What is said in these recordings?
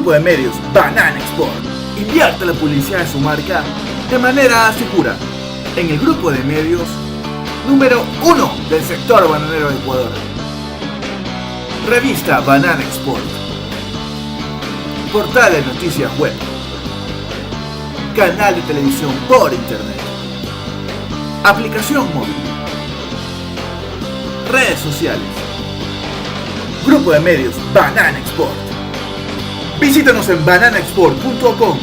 Grupo de medios Banana Export. Invierte la publicidad de su marca de manera segura en el grupo de medios número 1 del sector bananero de Ecuador. Revista Banana Export. Portal de noticias web. Canal de televisión por internet. Aplicación móvil. Redes sociales. Grupo de medios Banana Export. Visítanos en bananaexport.com.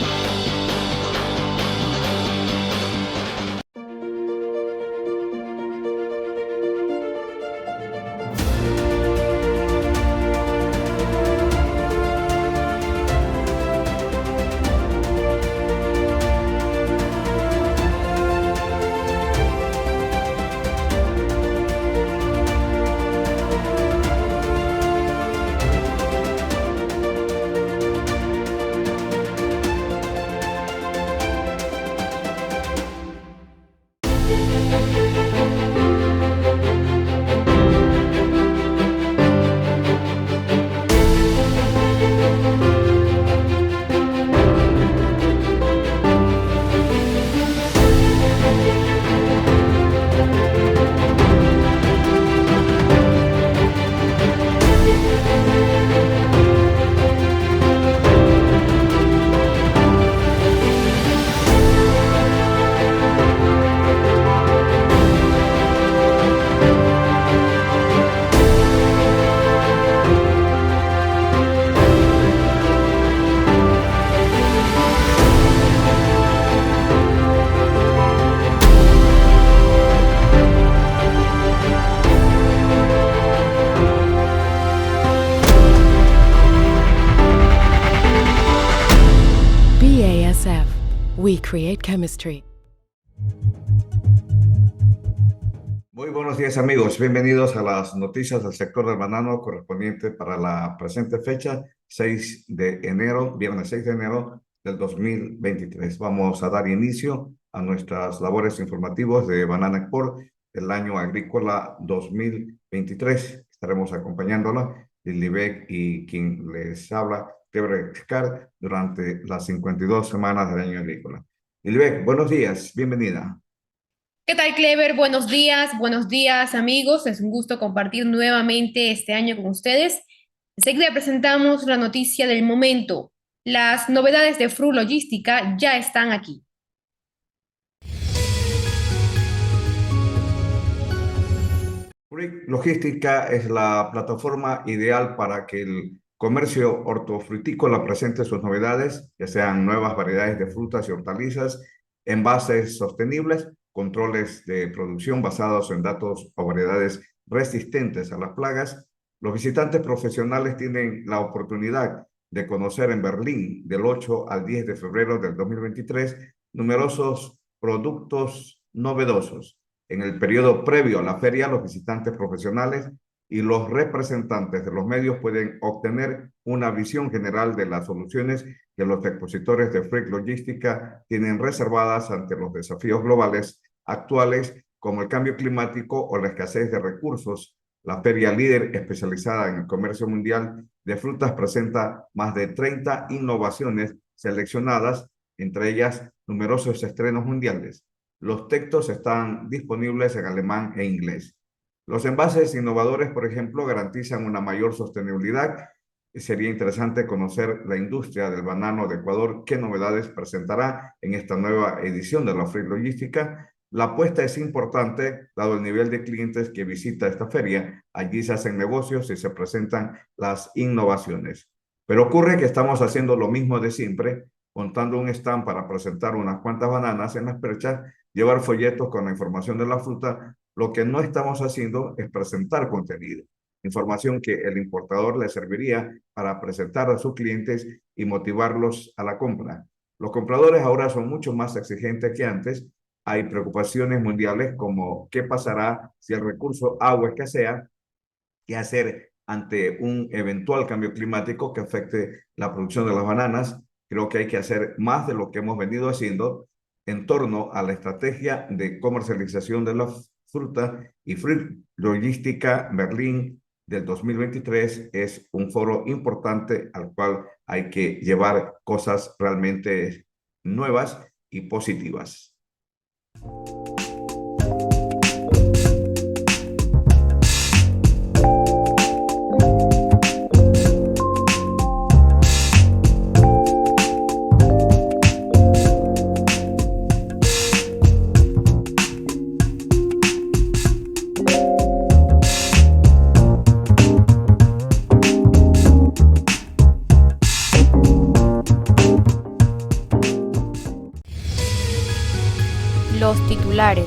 BASF. We create chemistry. Muy buenos días amigos, bienvenidos a las noticias del sector del banano correspondiente para la presente fecha, 6 de enero, viernes 6 de enero del 2023. Vamos a dar inicio a nuestras labores informativas de Banana Export del año agrícola 2023. Estaremos acompañándola, Lilibek y quien les habla, Cleber Excar, durante las 52 semanas del año agrícola. Lilibek, buenos días, bienvenida. ¿Qué tal, Clever? Buenos días amigos. Es un gusto compartir nuevamente este año con ustedes. Enseguida presentamos la noticia del momento. Las novedades de Fruit Logística ya están aquí. Fruit Logística es la plataforma ideal para que el comercio hortofrutícola presente sus novedades, ya sean nuevas variedades de frutas y hortalizas, envases sostenibles, controles de producción basados en datos o variedades resistentes a las plagas. Los visitantes profesionales tienen la oportunidad de conocer en Berlín del 8 al 10 de febrero del 2023 numerosos productos novedosos. En el periodo previo a la feria, los visitantes profesionales y los representantes de los medios pueden obtener una visión general de las soluciones que los expositores de Fruit Logística tienen reservadas ante los desafíos globales actuales como el cambio climático o la escasez de recursos. La feria líder especializada en el comercio mundial de frutas presenta más de 30 innovaciones seleccionadas, entre ellas numerosos estrenos mundiales. Los textos están disponibles en alemán e inglés. Los envases innovadores, por ejemplo, garantizan una mayor sostenibilidad. Sería interesante conocer la industria del banano de Ecuador, qué novedades presentará en esta nueva edición de la Fruit Logística. La apuesta es importante, dado el nivel de clientes que visita esta feria. Allí se hacen negocios y se presentan las innovaciones. Pero ocurre que estamos haciendo lo mismo de siempre, montando un stand para presentar unas cuantas bananas en las perchas, llevar folletos con la información de la fruta. Lo que no estamos haciendo es presentar contenido, información que el importador le serviría para presentar a sus clientes y motivarlos a la compra. Los compradores ahora son mucho más exigentes que antes. Hay preocupaciones mundiales como qué pasará si el recurso agua escasea, qué hacer ante un eventual cambio climático que afecte la producción de las bananas. Creo que hay que hacer más de lo que hemos venido haciendo en torno a la estrategia de comercialización de la fruta, y Fruit Logística Berlín del 2023 es un foro importante al cual hay que llevar cosas realmente nuevas y positivas. Los titulares.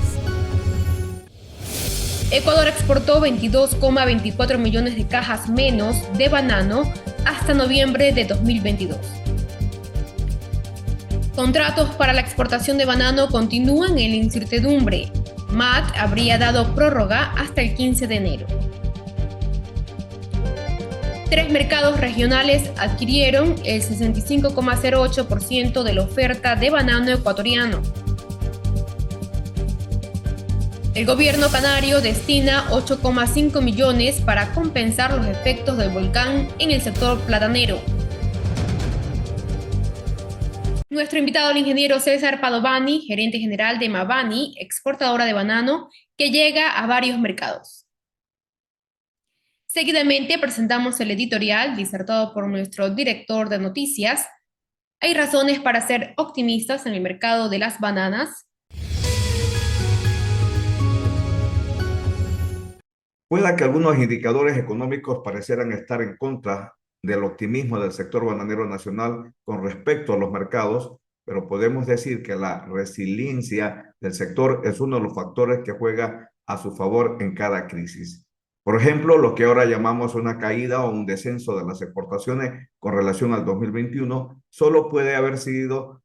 Ecuador exportó 22,24 millones de cajas menos de banano hasta noviembre de 2022. Contratos para la exportación de banano continúan en la incertidumbre. MAT habría dado prórroga hasta el 15 de enero. 3 mercados regionales adquirieron el 65,08% de la oferta de banano ecuatoriano. El gobierno canario destina 8,5 millones para compensar los efectos del volcán en el sector platanero. Nuestro invitado, el ingeniero César Padovani, gerente general de Mabani, exportadora de banano, que llega a varios mercados. Seguidamente presentamos el editorial disertado por nuestro director de noticias. Hay razones para ser optimistas en el mercado de las bananas. Pueda que algunos indicadores económicos parecieran estar en contra del optimismo del sector bananero nacional con respecto a los mercados, pero podemos decir que la resiliencia del sector es uno de los factores que juega a su favor en cada crisis. Por ejemplo, lo que ahora llamamos una caída o un descenso de las exportaciones con relación al 2021 solo puede haber salido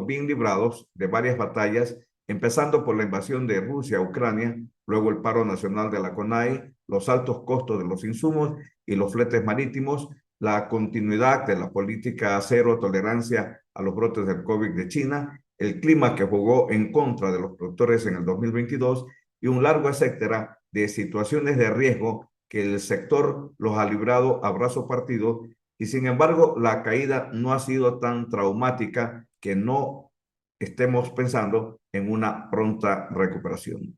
bien librados de varias batallas, empezando por la invasión de Rusia a Ucrania, luego el paro nacional de la CONAI, los altos costos de los insumos y los fletes marítimos, la continuidad de la política cero tolerancia a los brotes del COVID de China, el clima que jugó en contra de los productores en el 2022 y un largo etcétera de situaciones de riesgo que el sector los ha librado a brazo partido, y sin embargo la caída no ha sido tan traumática que no estemos pensando en una pronta recuperación.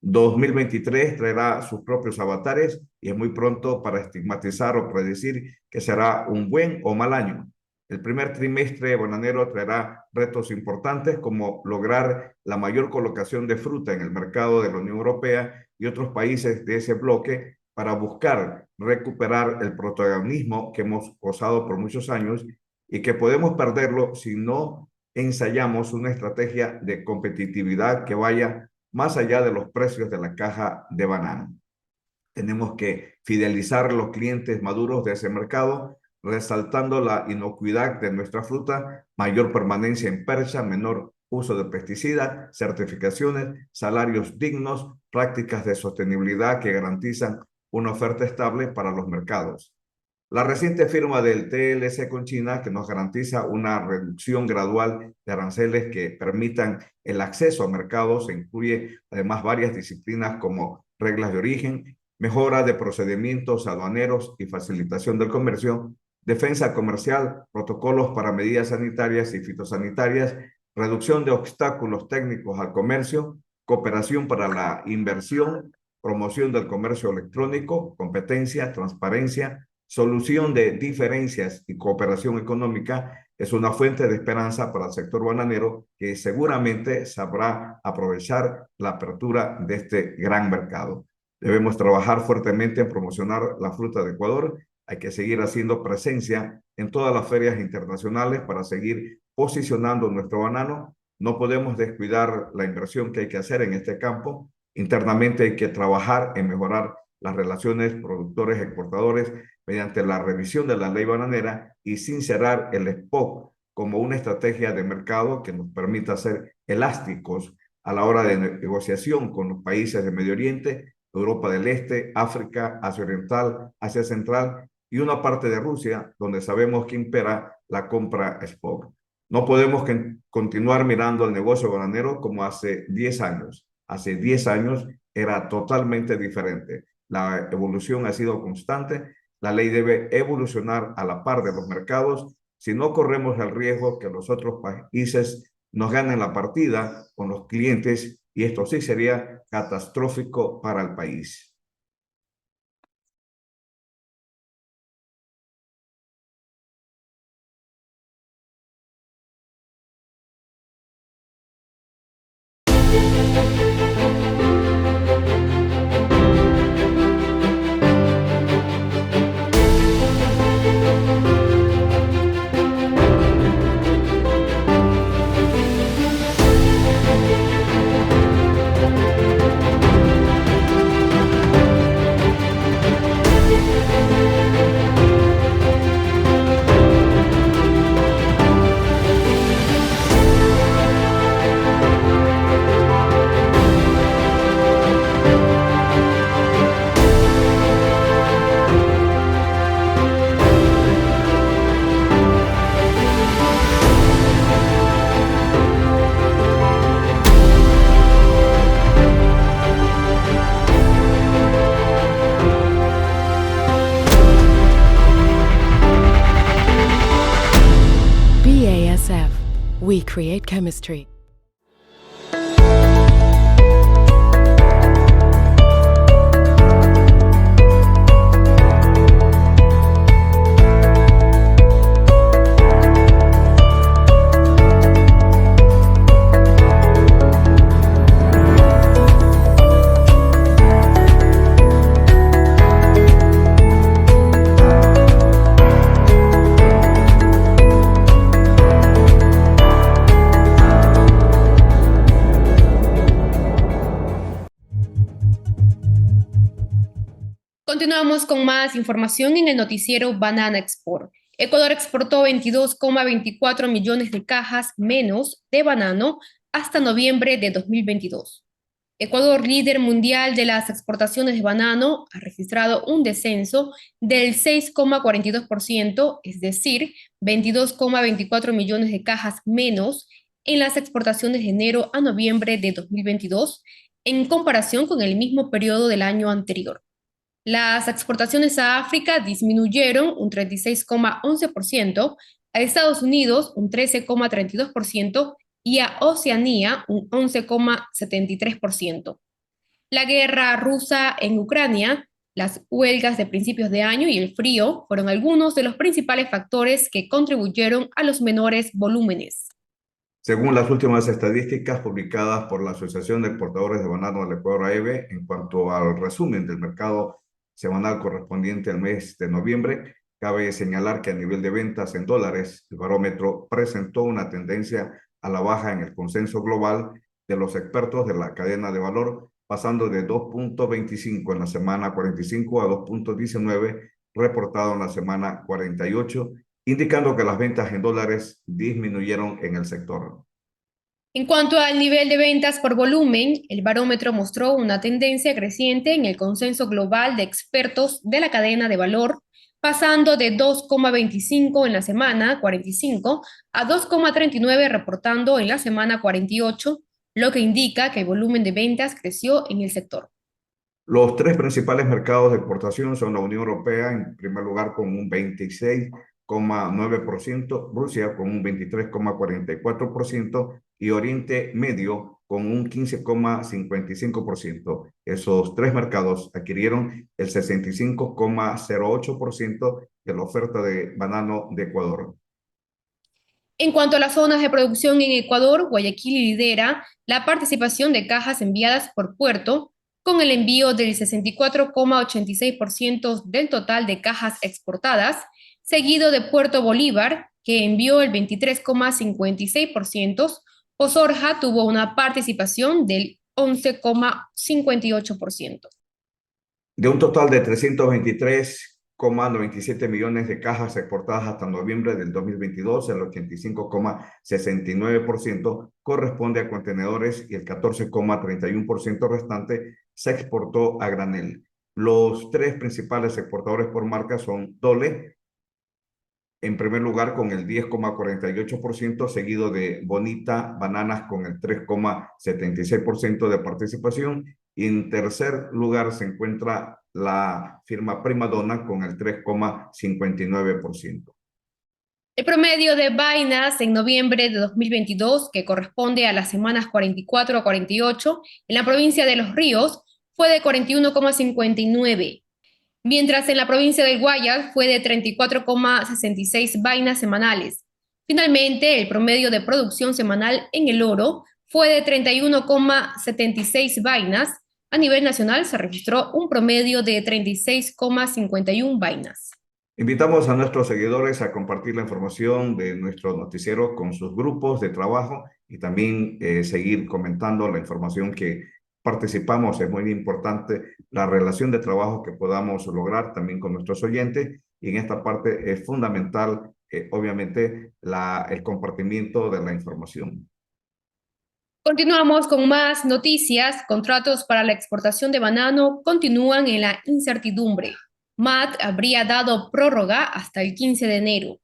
2023 traerá sus propios avatares y es muy pronto para estigmatizar o predecir que será un buen o mal año. El primer trimestre bananero traerá retos importantes como lograr la mayor colocación de fruta en el mercado de la Unión Europea y otros países de ese bloque para buscar recuperar el protagonismo que hemos gozado por muchos años y que podemos perderlo si no ensayamos una estrategia de competitividad que vaya más allá de los precios de la caja de banano. Tenemos que fidelizar a los clientes maduros de ese mercado, resaltando la inocuidad de nuestra fruta, mayor permanencia en percha, menor uso de pesticidas, certificaciones, salarios dignos, prácticas de sostenibilidad que garantizan una oferta estable para los mercados. La reciente firma del TLC con China, que nos garantiza una reducción gradual de aranceles que permitan el acceso a mercados, incluye además varias disciplinas como reglas de origen, mejora de procedimientos aduaneros y facilitación del comercio, defensa comercial, protocolos para medidas sanitarias y fitosanitarias, reducción de obstáculos técnicos al comercio, cooperación para la inversión, promoción del comercio electrónico, competencia, transparencia, solución de diferencias y cooperación económica es una fuente de esperanza para el sector bananero que seguramente sabrá aprovechar la apertura de este gran mercado. Debemos trabajar fuertemente en promocionar la fruta de Ecuador. Hay que seguir haciendo presencia en todas las ferias internacionales para seguir posicionando nuestro banano. No podemos descuidar la inversión que hay que hacer en este campo. Internamente hay que trabajar en mejorar las relaciones productores-exportadores mediante la revisión de la ley bananera y sincerar el SPOC como una estrategia de mercado que nos permita ser elásticos a la hora de negociación con los países de Medio Oriente, Europa del Este, África, Asia Oriental, Asia Central y una parte de Rusia, donde sabemos que impera la compra SPOC. No podemos continuar mirando el negocio bananero como hace 10 años. Hace 10 años era totalmente diferente. La evolución ha sido constante La ley debe evolucionar a la par de los mercados, si no corremos el riesgo que los otros países nos ganen la partida con los clientes, y esto sí sería catastrófico para el país. BASF. We create chemistry. Continuamos con más información en el noticiero Banana Export. Ecuador exportó 22,24 millones de cajas menos de banano hasta noviembre de 2022. Ecuador, líder mundial de las exportaciones de banano, ha registrado un descenso del 6,42%, es decir, 22,24 millones de cajas menos en las exportaciones de enero a noviembre de 2022, en comparación con el mismo periodo del año anterior. Las exportaciones a África disminuyeron un 36,11%, a Estados Unidos un 13,32% y a Oceanía un 11,73%. La guerra rusa en Ucrania, las huelgas de principios de año y el frío fueron algunos de los principales factores que contribuyeron a los menores volúmenes. Según las últimas estadísticas publicadas por la Asociación de Exportadores de Banano del Ecuador, AEB, en cuanto al resumen del mercado semanal correspondiente al mes de noviembre, cabe señalar que a nivel de ventas en dólares, el barómetro presentó una tendencia a la baja en el consenso global de los expertos de la cadena de valor, pasando de 2.25 en la semana 45 a 2.19 reportado en la semana 48, indicando que las ventas en dólares disminuyeron en el sector. En cuanto al nivel de ventas por volumen, el barómetro mostró una tendencia creciente en el consenso global de expertos de la cadena de valor, pasando de 2,25 en la semana 45 a 2,39 reportando en la semana 48, lo que indica que el volumen de ventas creció en el sector. Los tres principales mercados de exportación son la Unión Europea, en primer lugar con un 26,9%, Rusia con un 23,44% y Oriente Medio con un 15,55%. Esos tres mercados adquirieron el 65,08% de la oferta de banano de Ecuador. En cuanto a las zonas de producción en Ecuador, Guayaquil lidera la participación de cajas enviadas por puerto, con el envío del 64,86% del total de cajas exportadas, seguido de Puerto Bolívar, que envió el 23,56%. Osorja tuvo una participación del 11,58%. De un total de 323,97 millones de cajas exportadas hasta noviembre del 2022, el 85,69% corresponde a contenedores y el 14,31% restante se exportó a granel. Los tres principales exportadores por marca son Dole, en primer lugar con el 10,48%, seguido de Bonita Bananas con el 3,76% de participación Y en tercer lugar se encuentra la firma Primadonna con el 3,59%. El promedio de Binance en noviembre de 2022, que corresponde a las semanas 44 a 48, en la provincia de Los Ríos, fue de 41,59, mientras en la provincia del Guayas fue de 34,66 vainas semanales. Finalmente, el promedio de producción semanal en El Oro fue de 31,76 vainas. A nivel nacional se registró un promedio de 36,51 vainas. Invitamos a nuestros seguidores a compartir la información de nuestro noticiero con sus grupos de trabajo y también seguir comentando la información que participamos. Es muy importante la relación de trabajo que podamos lograr también con nuestros oyentes, y en esta parte es fundamental, obviamente, el compartimiento de la información. Continuamos con más noticias. Contratos para la exportación de banano continúan en la incertidumbre. MAT habría dado prórroga hasta el 15 de enero.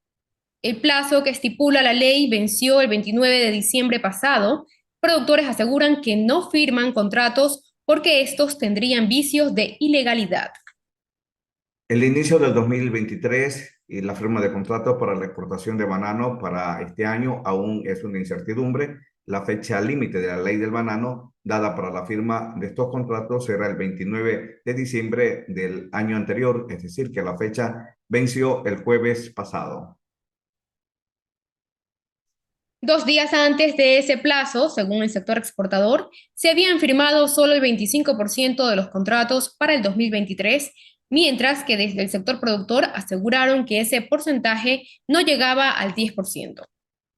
El plazo que estipula la ley venció el 29 de diciembre pasado. Productores aseguran que no firman contratos porque estos tendrían vicios de ilegalidad. El inicio del 2023 y la firma de contratos para la exportación de banano para este año aún es una incertidumbre. La fecha límite de la ley del banano dada para la firma de estos contratos será el 29 de diciembre del año anterior, es decir, que la fecha venció el jueves pasado. 2 días antes de ese plazo, según el sector exportador, se habían firmado solo el 25% de los contratos para el 2023, mientras que desde el sector productor aseguraron que ese porcentaje no llegaba al 10%.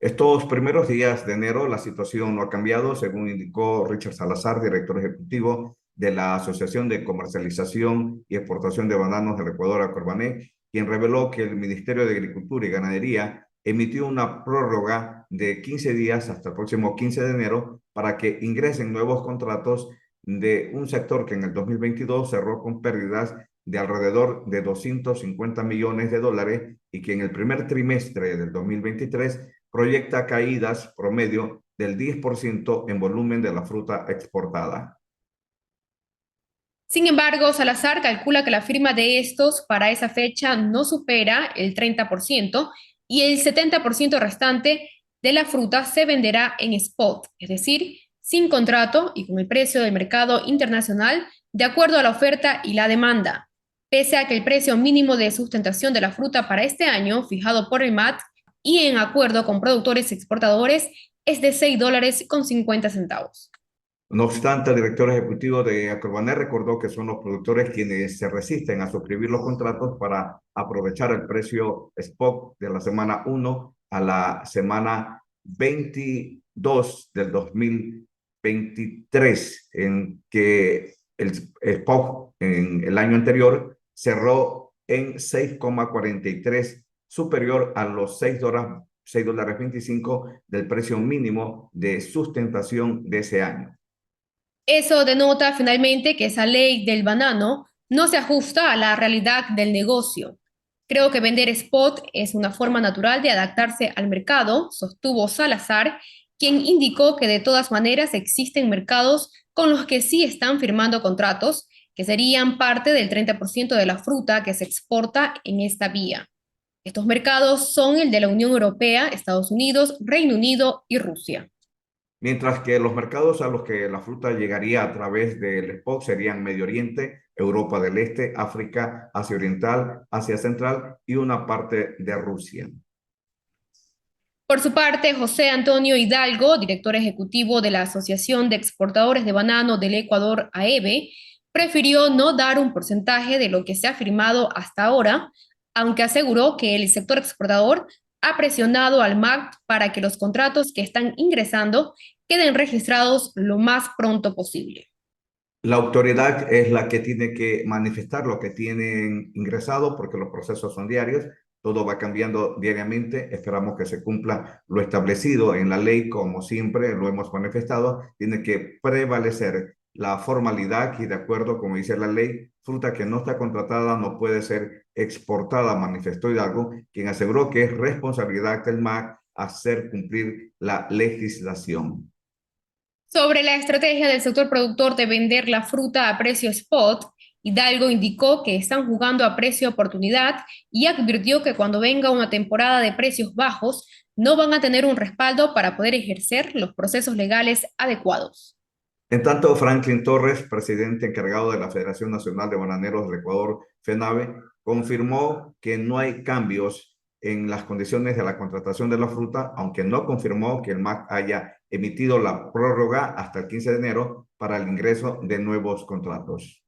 Estos primeros días de enero la situación no ha cambiado, según indicó Richard Salazar, director ejecutivo de la Asociación de Comercialización y Exportación de Bananos del Ecuador, Acorbané, quien reveló que el Ministerio de Agricultura y Ganadería emitió una prórroga de 15 días hasta el próximo 15 de enero para que ingresen nuevos contratos de un sector que en el 2022 cerró con pérdidas de alrededor de $250 millones y que en el primer trimestre del 2023 proyecta caídas promedio del 10% en volumen de la fruta exportada. Sin embargo, Salazar calcula que la firma de estos para esa fecha no supera el 30% y el 70% restante de la fruta se venderá en spot, es decir, sin contrato y con el precio del mercado internacional de acuerdo a la oferta y la demanda. Pese a que el precio mínimo de sustentación de la fruta para este año, fijado por el MAT y en acuerdo con productores exportadores, es de $6.50. No obstante, el director ejecutivo de Acorbané recordó que son los productores quienes se resisten a suscribir los contratos para aprovechar el precio spot de la semana 1 a la semana 22 del 2023, en que el spot en el año anterior cerró en 6,43, superior a los $6.25 del precio mínimo de sustentación de ese año. Eso denota finalmente que esa ley del banano no se ajusta a la realidad del negocio. Creo que vender spot es una forma natural de adaptarse al mercado, sostuvo Salazar, quien indicó que de todas maneras existen mercados con los que sí están firmando contratos, que serían parte del 30% de la fruta que se exporta en esta vía. Estos mercados son el de la Unión Europea, Estados Unidos, Reino Unido y Rusia. Mientras que los mercados a los que la fruta llegaría a través del spot serían Medio Oriente, Europa del Este, África, Asia Oriental, Asia Central y una parte de Rusia. Por su parte, José Antonio Hidalgo, director ejecutivo de la Asociación de Exportadores de Banano del Ecuador, AEBE, prefirió no dar un porcentaje de lo que se ha firmado hasta ahora, aunque aseguró que el sector exportador ha presionado al MAT para que los contratos que están ingresando queden registrados lo más pronto posible. La autoridad es la que tiene que manifestar lo que tienen ingresado porque los procesos son diarios, todo va cambiando diariamente, esperamos que se cumpla lo establecido en la ley, como siempre lo hemos manifestado, tiene que prevalecer la formalidad y de acuerdo, como dice la ley, fruta que no está contratada no puede ser exportada, manifestó Hidalgo, quien aseguró que es responsabilidad del MAC hacer cumplir la legislación. Sobre la estrategia del sector productor de vender la fruta a precio spot, Hidalgo indicó que están jugando a precio oportunidad y advirtió que cuando venga una temporada de precios bajos, no van a tener un respaldo para poder ejercer los procesos legales adecuados. En tanto, Franklin Torres, presidente encargado de la Federación Nacional de Bananeros del Ecuador, FENABE, confirmó que no hay cambios en las condiciones de la contratación de la fruta, aunque no confirmó que el MAC haya emitido la prórroga hasta el 15 de enero para el ingreso de nuevos contratos.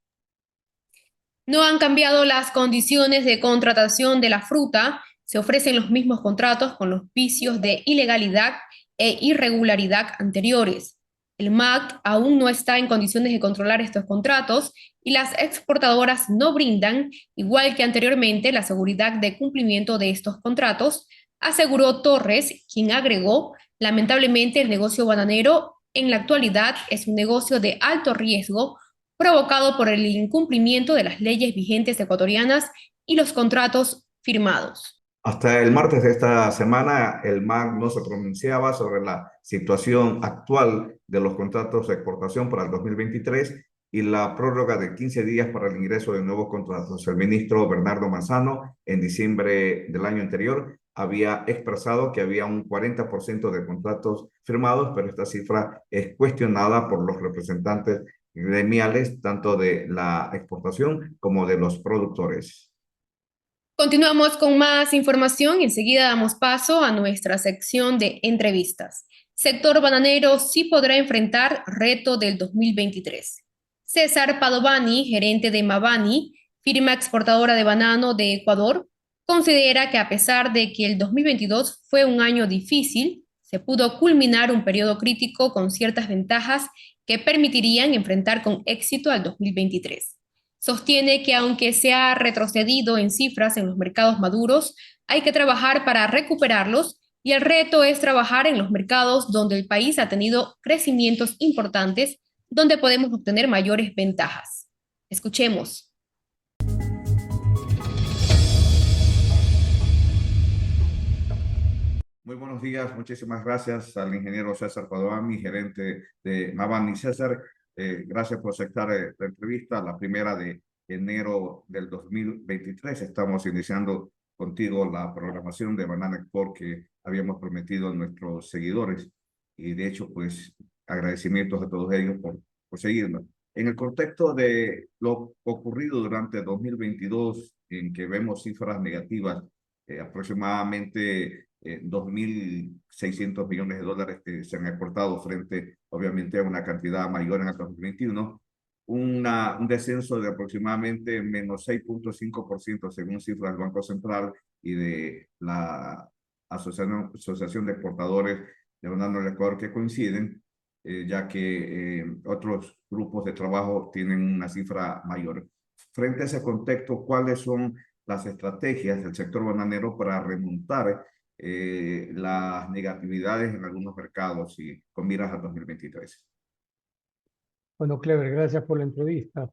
No han cambiado las condiciones de contratación de la fruta, se ofrecen los mismos contratos con los vicios de ilegalidad e irregularidad anteriores. El MAC aún no está en condiciones de controlar estos contratos y las exportadoras no brindan, igual que anteriormente, la seguridad de cumplimiento de estos contratos, aseguró Torres, quien agregó, lamentablemente el negocio bananero en la actualidad es un negocio de alto riesgo provocado por el incumplimiento de las leyes vigentes ecuatorianas y los contratos firmados. Hasta el martes de esta semana, el MAC no se pronunciaba sobre la situación actual de los contratos de exportación para el 2023 y la prórroga de 15 días para el ingreso de nuevos contratos. El ministro Bernardo Manzano, en diciembre del año anterior, había expresado que había un 40% de contratos firmados, pero esta cifra es cuestionada por los representantes gremiales, tanto de la exportación como de los productores. Continuamos con más información y enseguida damos paso a nuestra sección de entrevistas. Sector bananero sí podrá enfrentar reto del 2023. César Padovani, gerente de Mabani, firma exportadora de banano de Ecuador, considera que a pesar de que el 2022 fue un año difícil, se pudo culminar un periodo crítico con ciertas ventajas que permitirían enfrentar con éxito al 2023. Sostiene que aunque se ha retrocedido en cifras en los mercados maduros, hay que trabajar para recuperarlos y el reto es trabajar en los mercados donde el país ha tenido crecimientos importantes, donde podemos obtener mayores ventajas. Escuchemos. Muy buenos días, muchísimas gracias al ingeniero César Padovani, gerente de Mabani. César, gracias por aceptar la entrevista, la primera de enero del 2023. Estamos iniciando contigo la programación de Banana Export que habíamos prometido a nuestros seguidores y de hecho, pues, agradecimientos a todos ellos por seguirnos. En el contexto de lo ocurrido durante 2022, en que vemos cifras negativas, aproximadamente 2.600 millones de dólares que se han exportado frente, obviamente, a una cantidad mayor en el 2021, un descenso de aproximadamente menos 6.5% según cifras del Banco Central y de la Asociación de Exportadores de Banano del Ecuador que coinciden, ya que otros grupos de trabajo tienen una cifra mayor. Frente a ese contexto, ¿cuáles son las estrategias del sector bananero para remontar las negatividades en algunos mercados y con miras a 2023? Bueno, Clever, gracias por la entrevista.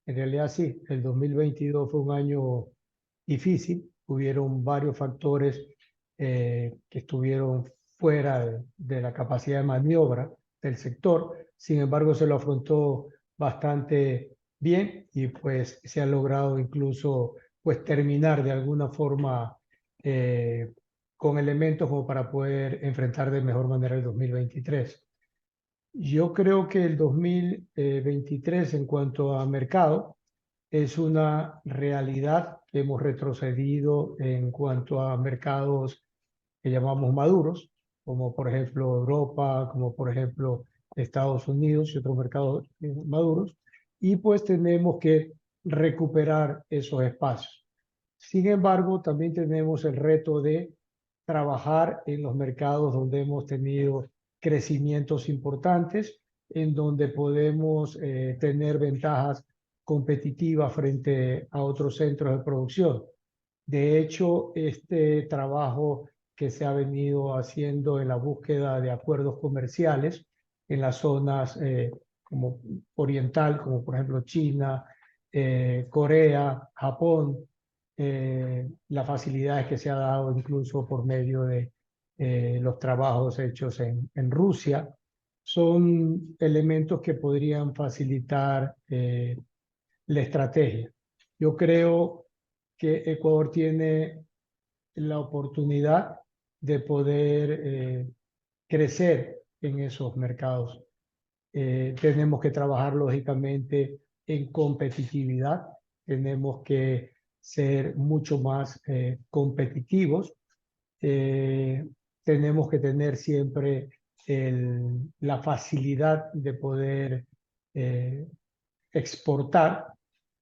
En realidad sí, el 2022 fue un año difícil. Hubieron varios factores que estuvieron fuera de la capacidad de maniobra del sector. Sin embargo, se lo afrontó bastante bien y pues se ha logrado incluso pues terminar de alguna forma con elementos como para poder enfrentar de mejor manera el 2023. Yo creo que el 2023 en cuanto a mercado es una realidad que hemos retrocedido en cuanto a mercados que llamamos maduros, como por ejemplo Europa, como por ejemplo Estados Unidos y otros mercados maduros, y pues tenemos que recuperar esos espacios. Sin embargo, también tenemos el reto de trabajar en los mercados donde hemos tenido crecimientos importantes, en donde podemos tener ventajas competitivas frente a otros centros de producción. De hecho, este trabajo que se ha venido haciendo en la búsqueda de acuerdos comerciales en las zonas como oriental, como por ejemplo China, Corea, Japón, las facilidades que se ha dado incluso por medio de los trabajos hechos en Rusia, son elementos que podrían facilitar la estrategia. Yo creo que Ecuador tiene la oportunidad de poder crecer en esos mercados. Tenemos que trabajar lógicamente en competitividad, tenemos que ser mucho más competitivos, tenemos que tener siempre la facilidad de poder exportar,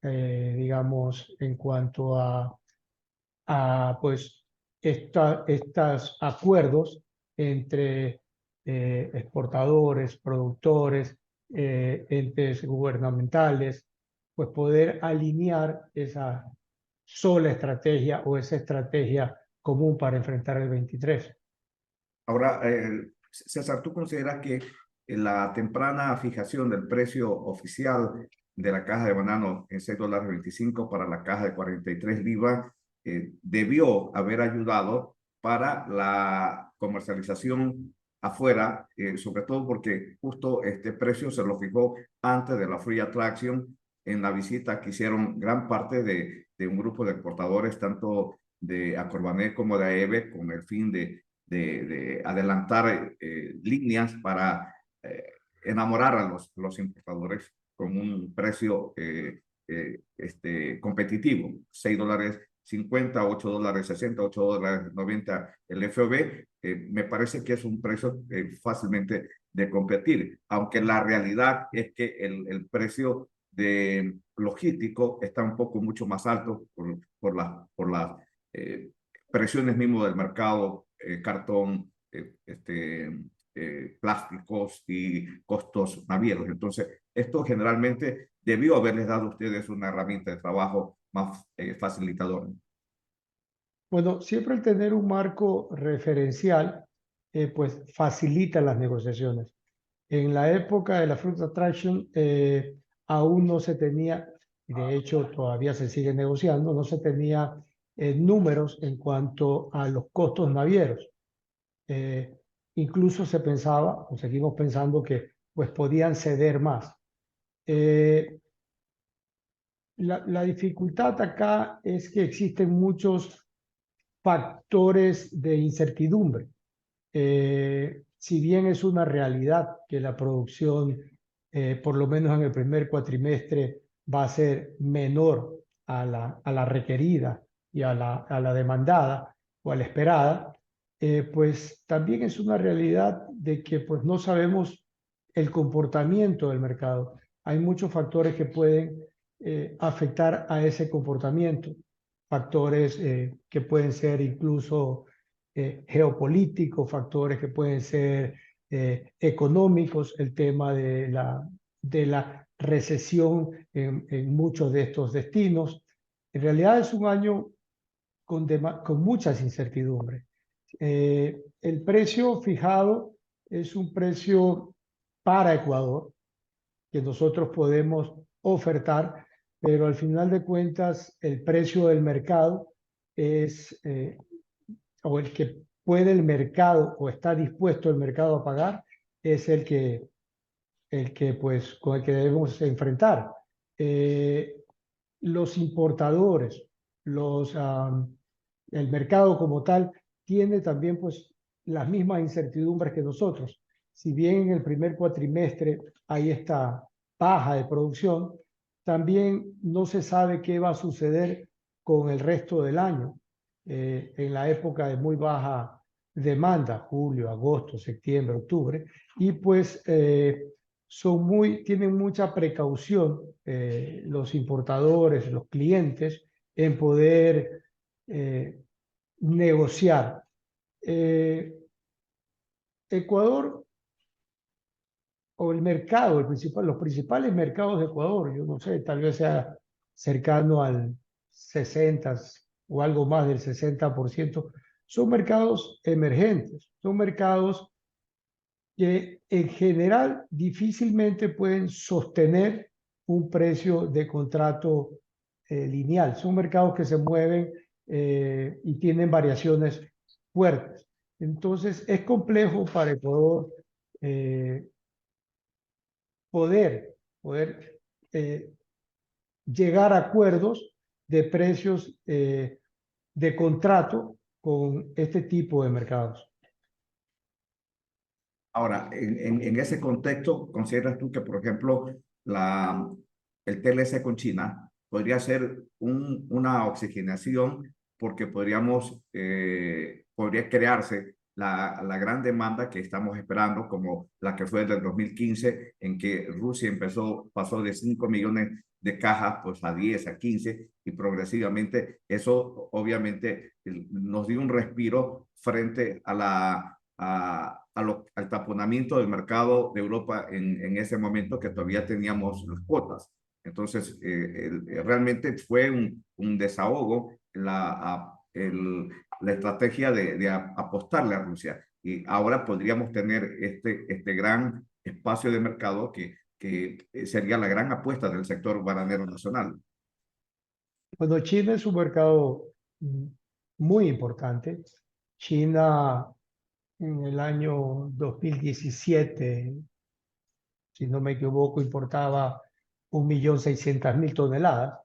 digamos, en cuanto a pues, estos acuerdos entre exportadores, productores, entes gubernamentales, pues poder alinear esa sola estrategia o esa estrategia común para enfrentar el 23. Ahora, César, ¿tú consideras que la temprana fijación del precio oficial de la caja de banano en $6.25 para la caja de 43 libras debió haber ayudado para la comercialización afuera, sobre todo porque justo este precio se lo fijó antes de la Free Attraction en la visita que hicieron gran parte de un grupo de exportadores, tanto de Acorbané como de AEBE, con el fin de adelantar líneas para enamorar a los importadores con un precio competitivo, $6.50, $8.60, $8.90 el FOB, me parece que es un precio fácilmente de competir, aunque la realidad es que el precio de logístico está un poco mucho más alto por las presiones mismo del mercado, cartón, plásticos y costos navieros. Entonces, esto generalmente debió haberles dado a ustedes una herramienta de trabajo más facilitadora. Bueno, siempre el tener un marco referencial, pues facilita las negociaciones. En la época de la Fruit Attraction aún no se tenía, y de hecho todavía se sigue negociando, no se tenía números en cuanto a los costos navieros. Incluso se pensaba, o seguimos pensando, que pues podían ceder más. La dificultad acá es que existen muchos factores de incertidumbre. Si bien es una realidad que la producción, por lo menos en el primer cuatrimestre, va a ser menor a la requerida y a la demandada o a la esperada, pues también es una realidad de que pues, no sabemos el comportamiento del mercado. Hay muchos factores que pueden afectar a ese comportamiento, factores que pueden ser incluso geopolíticos, factores que pueden ser económicos, el tema de la recesión en muchos de estos destinos. En realidad es un año con muchas incertidumbres. El precio fijado es un precio para Ecuador que nosotros podemos ofertar, pero al final de cuentas el precio del mercado es, o el que puede el mercado o está dispuesto el mercado a pagar, es el que pues, con el que debemos enfrentar. Los importadores, el mercado como tal, tiene también pues, las mismas incertidumbres que nosotros. Si bien en el primer cuatrimestre hay esta baja de producción, también no se sabe qué va a suceder con el resto del año. En la época de muy baja demanda, julio, agosto, septiembre, octubre, y pues tienen mucha precaución los importadores, los clientes, en poder negociar. Ecuador, o el mercado, los principales mercados de Ecuador, yo no sé, tal vez sea cercano al 60 o algo más del 60%, son mercados emergentes, son mercados que en general difícilmente pueden sostener un precio de contrato lineal. Son mercados que se mueven y tienen variaciones fuertes. Entonces es complejo para Ecuador poder llegar a acuerdos de precios de contrato con este tipo de mercados. Ahora, en ese contexto, ¿consideras tú que, por ejemplo, el TLC con China podría ser una oxigenación porque podría crearse la gran demanda que estamos esperando, como la que fue del 2015, en que Rusia pasó de 5 millones de cajas pues a 10, a 15, y progresivamente eso obviamente nos dio un respiro frente al taponamiento del mercado de Europa en ese momento, que todavía teníamos las cuotas. Entonces, realmente fue un desahogo la estrategia de apostarle a Rusia. Y ahora podríamos tener este gran espacio de mercado que sería la gran apuesta del sector bananero nacional. Bueno, China es un mercado muy importante. China en el año 2017, si no me equivoco, importaba 1.600.000 toneladas.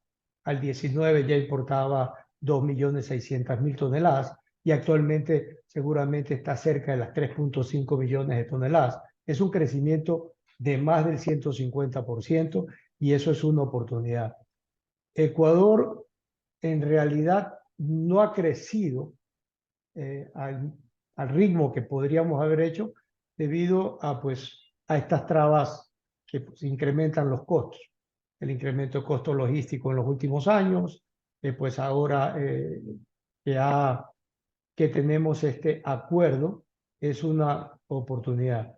Al 19 ya importaba 2.600.000 toneladas y actualmente seguramente está cerca de las 3.5 millones de toneladas. Es un crecimiento de más del 150% y eso es una oportunidad. Ecuador en realidad no ha crecido al ritmo que podríamos haber hecho debido a estas trabas que incrementan los costos. El incremento de costo logístico en los últimos años, pues ahora que tenemos este acuerdo, es una oportunidad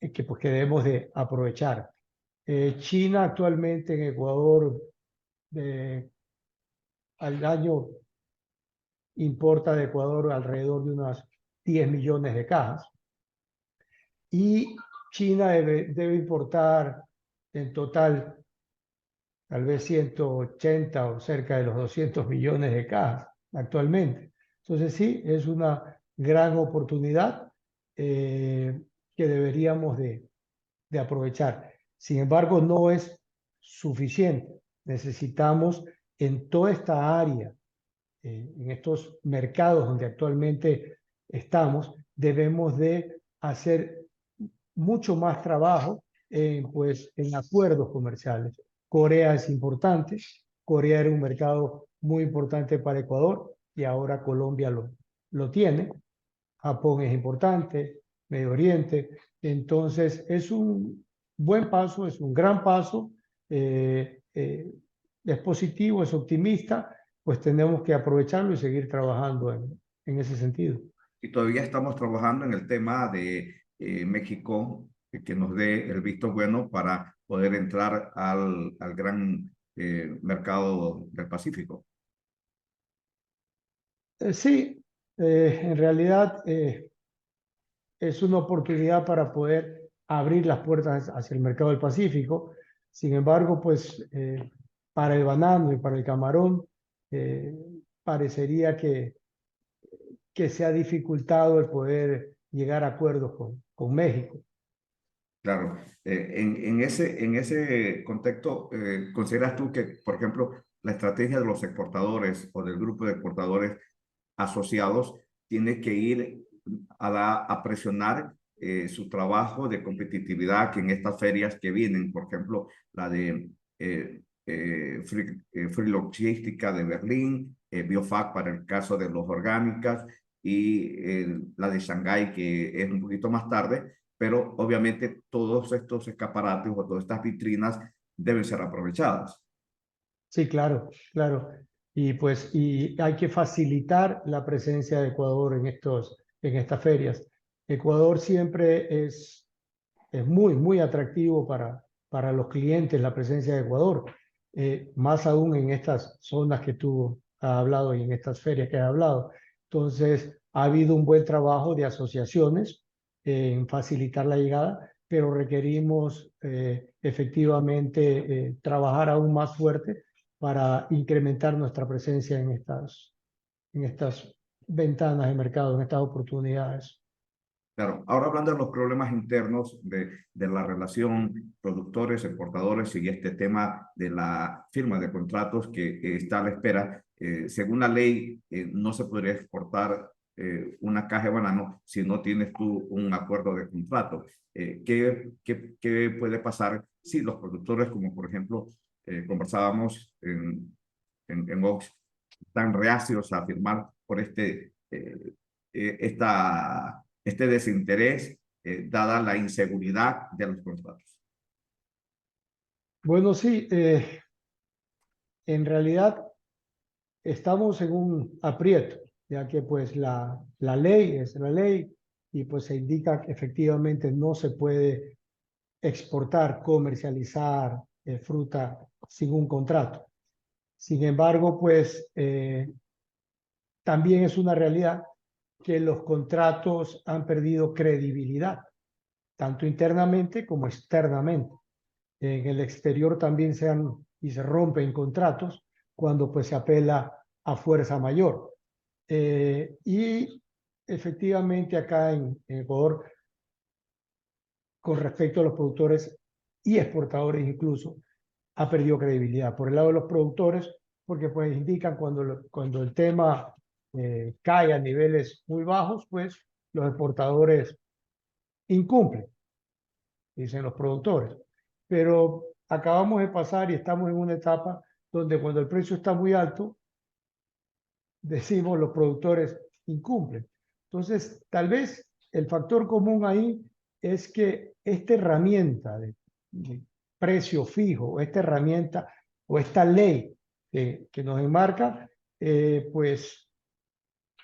que debemos de aprovechar. China actualmente en Ecuador al año importa de Ecuador alrededor de unas 10 millones de cajas y China debe importar en total tal vez 180 o cerca de los 200 millones de cajas actualmente. Entonces sí, es una gran oportunidad que deberíamos de aprovechar. Sin embargo, no es suficiente. Necesitamos en toda esta área, en estos mercados donde actualmente estamos, debemos de hacer mucho más trabajo en acuerdos comerciales. Corea es importante. Corea era un mercado muy importante para Ecuador y ahora Colombia lo tiene. Japón es importante, Medio Oriente. Entonces, es un buen paso, es un gran paso, es positivo, es optimista, pues tenemos que aprovecharlo y seguir trabajando en ese sentido. Y todavía estamos trabajando en el tema de México, que nos dé el visto bueno para poder entrar al gran mercado del Pacífico. Sí, en realidad es una oportunidad para poder abrir las puertas hacia el mercado del Pacífico. Sin embargo, pues para el banano y para el camarón parecería que se ha dificultado el poder llegar a acuerdos con México. Claro, en ese contexto, ¿consideras tú que, por ejemplo, la estrategia de los exportadores o del grupo de exportadores asociados tiene que ir a presionar su trabajo de competitividad, que en estas ferias que vienen, por ejemplo, la de Free Logística de Berlín, Biofac para el caso de los orgánicas, y la de Shanghái, que es un poquito más tarde, pero obviamente todos estos escaparates o todas estas vitrinas deben ser aprovechadas. Sí, claro, claro. Y hay que facilitar la presencia de Ecuador en estas ferias. Ecuador siempre es muy, muy atractivo para los clientes la presencia de Ecuador, más aún en estas zonas que tú has hablado y en estas ferias que has hablado. Entonces, ha habido un buen trabajo de asociaciones en facilitar la llegada, pero requerimos efectivamente trabajar aún más fuerte para incrementar nuestra presencia en estas ventanas de mercado, en estas oportunidades. Claro, ahora hablando de los problemas internos de la relación productores, exportadores y este tema de la firma de contratos que está a la espera, según la ley no se podría exportar una caja de banano si no tienes tú un acuerdo de contrato. ¿Qué puede pasar si los productores, como por ejemplo conversábamos en Ox, están reacios a firmar por este desinterés, dada la inseguridad de los contratos? Bueno, sí, en realidad estamos en un aprieto, ya que pues la ley es la ley y pues se indica que efectivamente no se puede exportar, comercializar fruta sin un contrato. Sin embargo, pues también es una realidad que los contratos han perdido credibilidad, tanto internamente como externamente. En el exterior también se rompen contratos cuando pues se apela a fuerza mayor. Y efectivamente acá en Ecuador, con respecto a los productores y exportadores incluso, ha perdido credibilidad. Por el lado de los productores, porque pues indican cuando el tema cae a niveles muy bajos, pues los exportadores incumplen, dicen los productores. Pero acabamos de pasar y estamos en una etapa donde cuando el precio está muy alto, decimos los productores incumplen. Entonces, tal vez el factor común ahí es que esta herramienta de precio fijo, esta herramienta o esta ley que nos enmarca, pues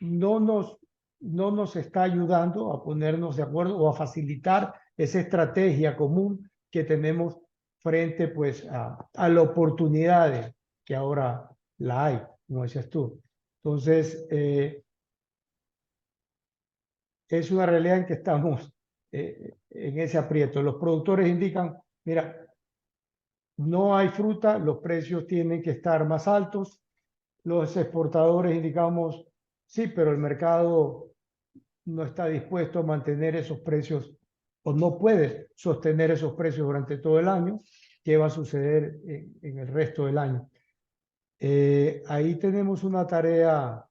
no nos está ayudando a ponernos de acuerdo o a facilitar esa estrategia común que tenemos frente pues a la oportunidad que ahora la hay, como decías tú. Entonces, es una realidad en que estamos en ese aprieto. Los productores indican, mira, no hay fruta, los precios tienen que estar más altos. Los exportadores indicamos, sí, pero el mercado no está dispuesto a mantener esos precios o no puede sostener esos precios durante todo el año. ¿Qué va a suceder en el resto del año? Ahí tenemos una tarea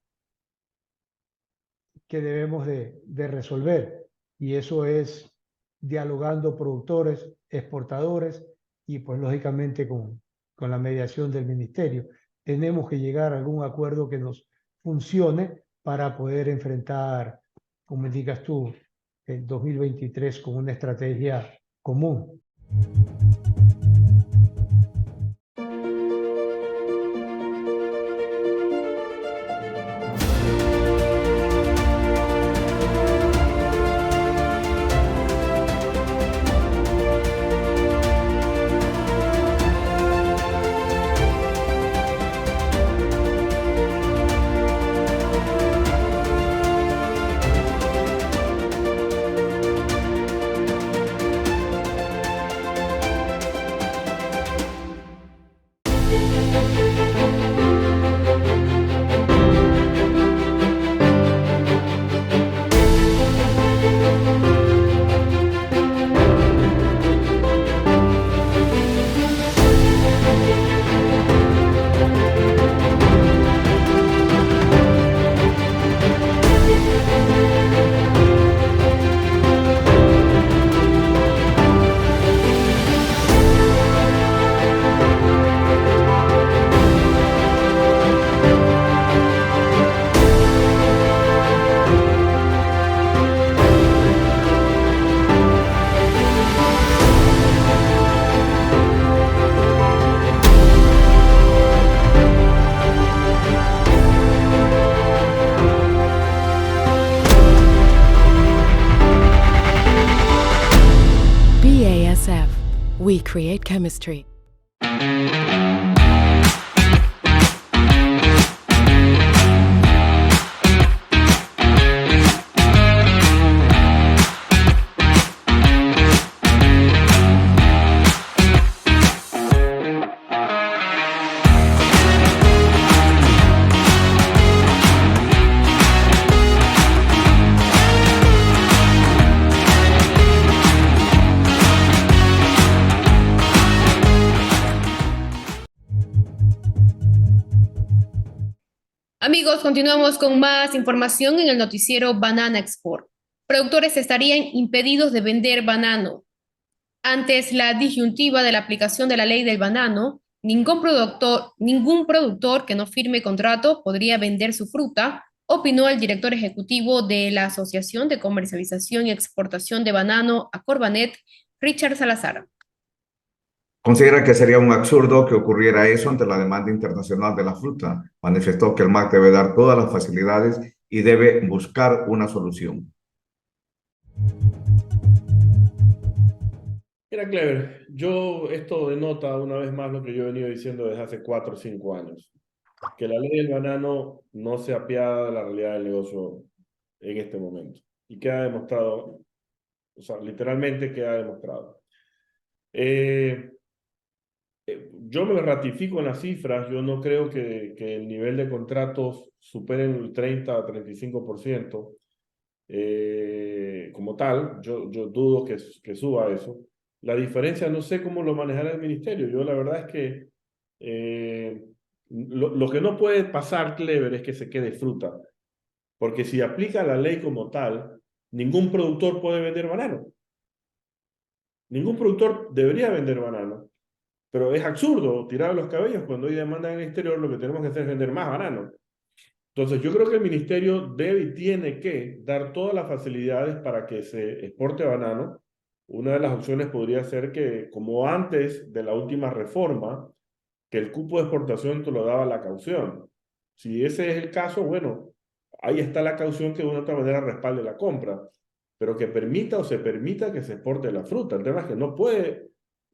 que debemos de resolver, y eso es dialogando productores, exportadores y pues lógicamente con la mediación del ministerio. Tenemos que llegar a algún acuerdo que nos funcione para poder enfrentar, como indicas tú, el 2023 con una estrategia común. BASF. We create chemistry. Amigos, continuamos con más información en el noticiero Banana Export. Productores estarían impedidos de vender banano. Antes la disyuntiva de la aplicación de la ley del banano, ningún productor que no firme contrato podría vender su fruta, opinó el director ejecutivo de la Asociación de Comercialización y Exportación de Banano, Acorbanet, Richard Salazar. Considera que sería un absurdo que ocurriera eso ante la demanda internacional de la fruta. Manifestó que el MAC debe dar todas las facilidades y debe buscar una solución. Mira, Clever, esto denota una vez más lo que yo he venido diciendo desde hace 4 o 5 años, que la ley del banano no se apiada de la realidad del negocio en este momento. Y queda demostrado, o sea, literalmente queda demostrado. Yo me ratifico en las cifras, yo no creo que el nivel de contratos superen el 30 a 35%. Como tal, yo dudo que suba eso. La diferencia no sé cómo lo manejará el ministerio. Yo la verdad es que lo que no puede pasar, Clever, es que se quede fruta. Porque si aplica la ley como tal, ningún productor puede vender banano. Ningún productor debería vender banano. Pero es absurdo tirar los cabellos cuando hay demanda en el exterior. Lo que tenemos que hacer es vender más banano. Entonces, yo creo que el ministerio debe y tiene que dar todas las facilidades para que se exporte banano. Una de las opciones podría ser que, como antes de la última reforma, que el cupo de exportación te lo daba la caución. Si ese es el caso, bueno, ahí está la caución que de una u otra manera respalde la compra, pero que permita o se permita que se exporte la fruta. El tema es que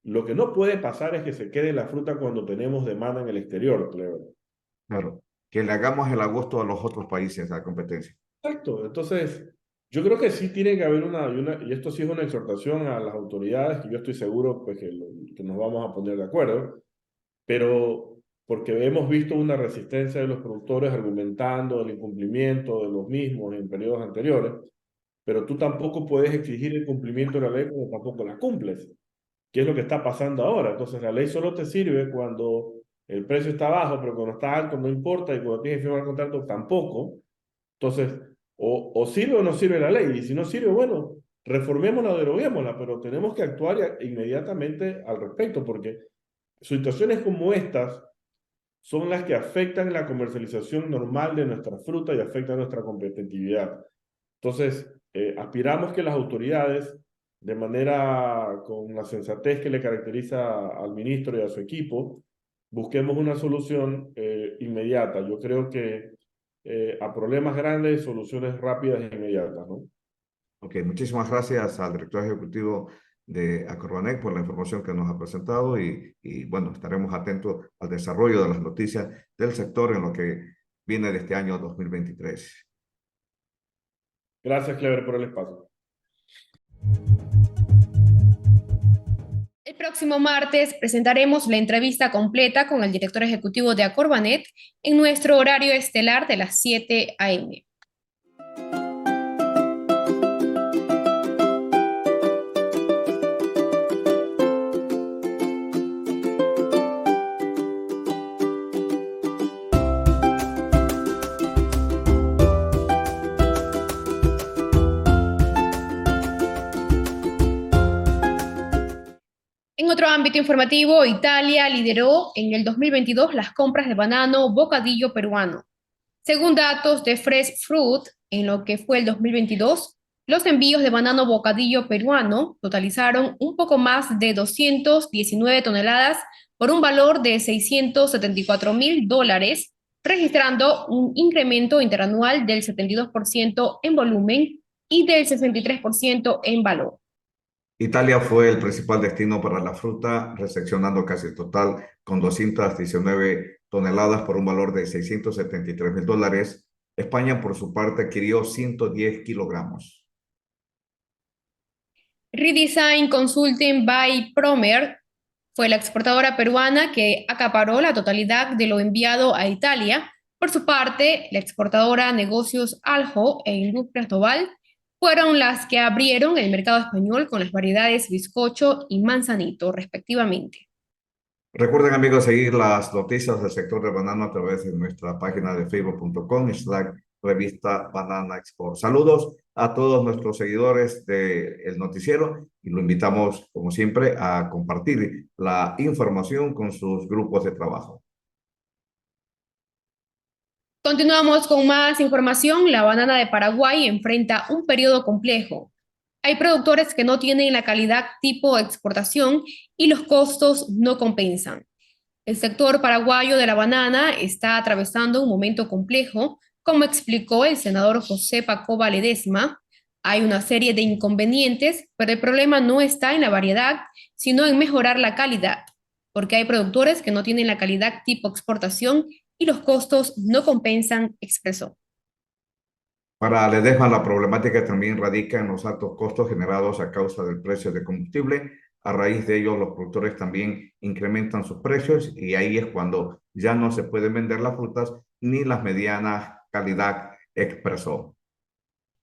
lo que no puede pasar es que se quede la fruta cuando tenemos demanda en el exterior, Clever. Claro, que le hagamos el agosto a los otros países a la competencia. Exacto. Entonces, yo creo que sí tiene que haber y esto sí es una exhortación a las autoridades, que yo estoy seguro pues, que nos vamos a poner de acuerdo, pero porque hemos visto una resistencia de los productores argumentando el incumplimiento de los mismos en periodos anteriores, pero tú tampoco puedes exigir el cumplimiento de la ley cuando tampoco la cumples, que es lo que está pasando ahora. Entonces, la ley solo te sirve cuando el precio está bajo, pero cuando está alto no importa, y cuando tienes que firmar el contrato tampoco. Entonces, o sirve o no sirve la ley, y si no sirve, bueno, reformémosla o deroguémosla, pero tenemos que actuar inmediatamente al respecto, porque situaciones como estas son las que afectan la comercialización normal de nuestra fruta y afectan nuestra competitividad. Entonces, aspiramos que las autoridades, de manera con la sensatez que le caracteriza al ministro y a su equipo, busquemos una solución inmediata. Yo creo que a problemas grandes, soluciones rápidas e inmediatas, ¿no? Ok, muchísimas gracias al director ejecutivo de Acorbanet por la información que nos ha presentado y bueno, estaremos atentos al desarrollo de las noticias del sector en lo que viene de este año 2023. Gracias, Clever, por el espacio. El próximo martes presentaremos la entrevista completa con el director ejecutivo de Acorbanet en nuestro horario estelar de las 7 a.m. En otro ámbito informativo, Italia lideró en el 2022 las compras de banano bocadillo peruano. Según datos de Fresh Fruit, en lo que fue el 2022, los envíos de banano bocadillo peruano totalizaron un poco más de 219 toneladas por un valor de $674.000, registrando un incremento interanual del 72% en volumen y del 63% en valor. Italia fue el principal destino para la fruta, recepcionando casi el total con 219 toneladas por un valor de $673.000. España, por su parte, adquirió 110 kilogramos. Redesign Consulting by Promer fue la exportadora peruana que acaparó la totalidad de lo enviado a Italia. Por su parte, la exportadora Negocios Aljo e Industrias Doval fueron las que abrieron el mercado español con las variedades bizcocho y manzanito, respectivamente. Recuerden, amigos, seguir las noticias del sector del banano a través de nuestra página de facebook.com/revista Banana Export. Saludos a todos nuestros seguidores del noticiero y lo invitamos, como siempre, a compartir la información con sus grupos de trabajo. Continuamos con más información. La banana de Paraguay enfrenta un periodo complejo. Hay productores que no tienen la calidad tipo exportación y los costos no compensan. El sector paraguayo de la banana está atravesando un momento complejo, como explicó el senador José Pacoba Ledesma. Hay una serie de inconvenientes, pero el problema no está en la variedad, sino en mejorar la calidad, porque hay productores que no tienen la calidad tipo exportación y los costos no compensan, expresó. Para Ledesma, la problemática también radica en los altos costos generados a causa del precio de combustible. A raíz de ello, los productores también incrementan sus precios y ahí es cuando ya no se pueden vender las frutas ni las medianas calidad, expresó.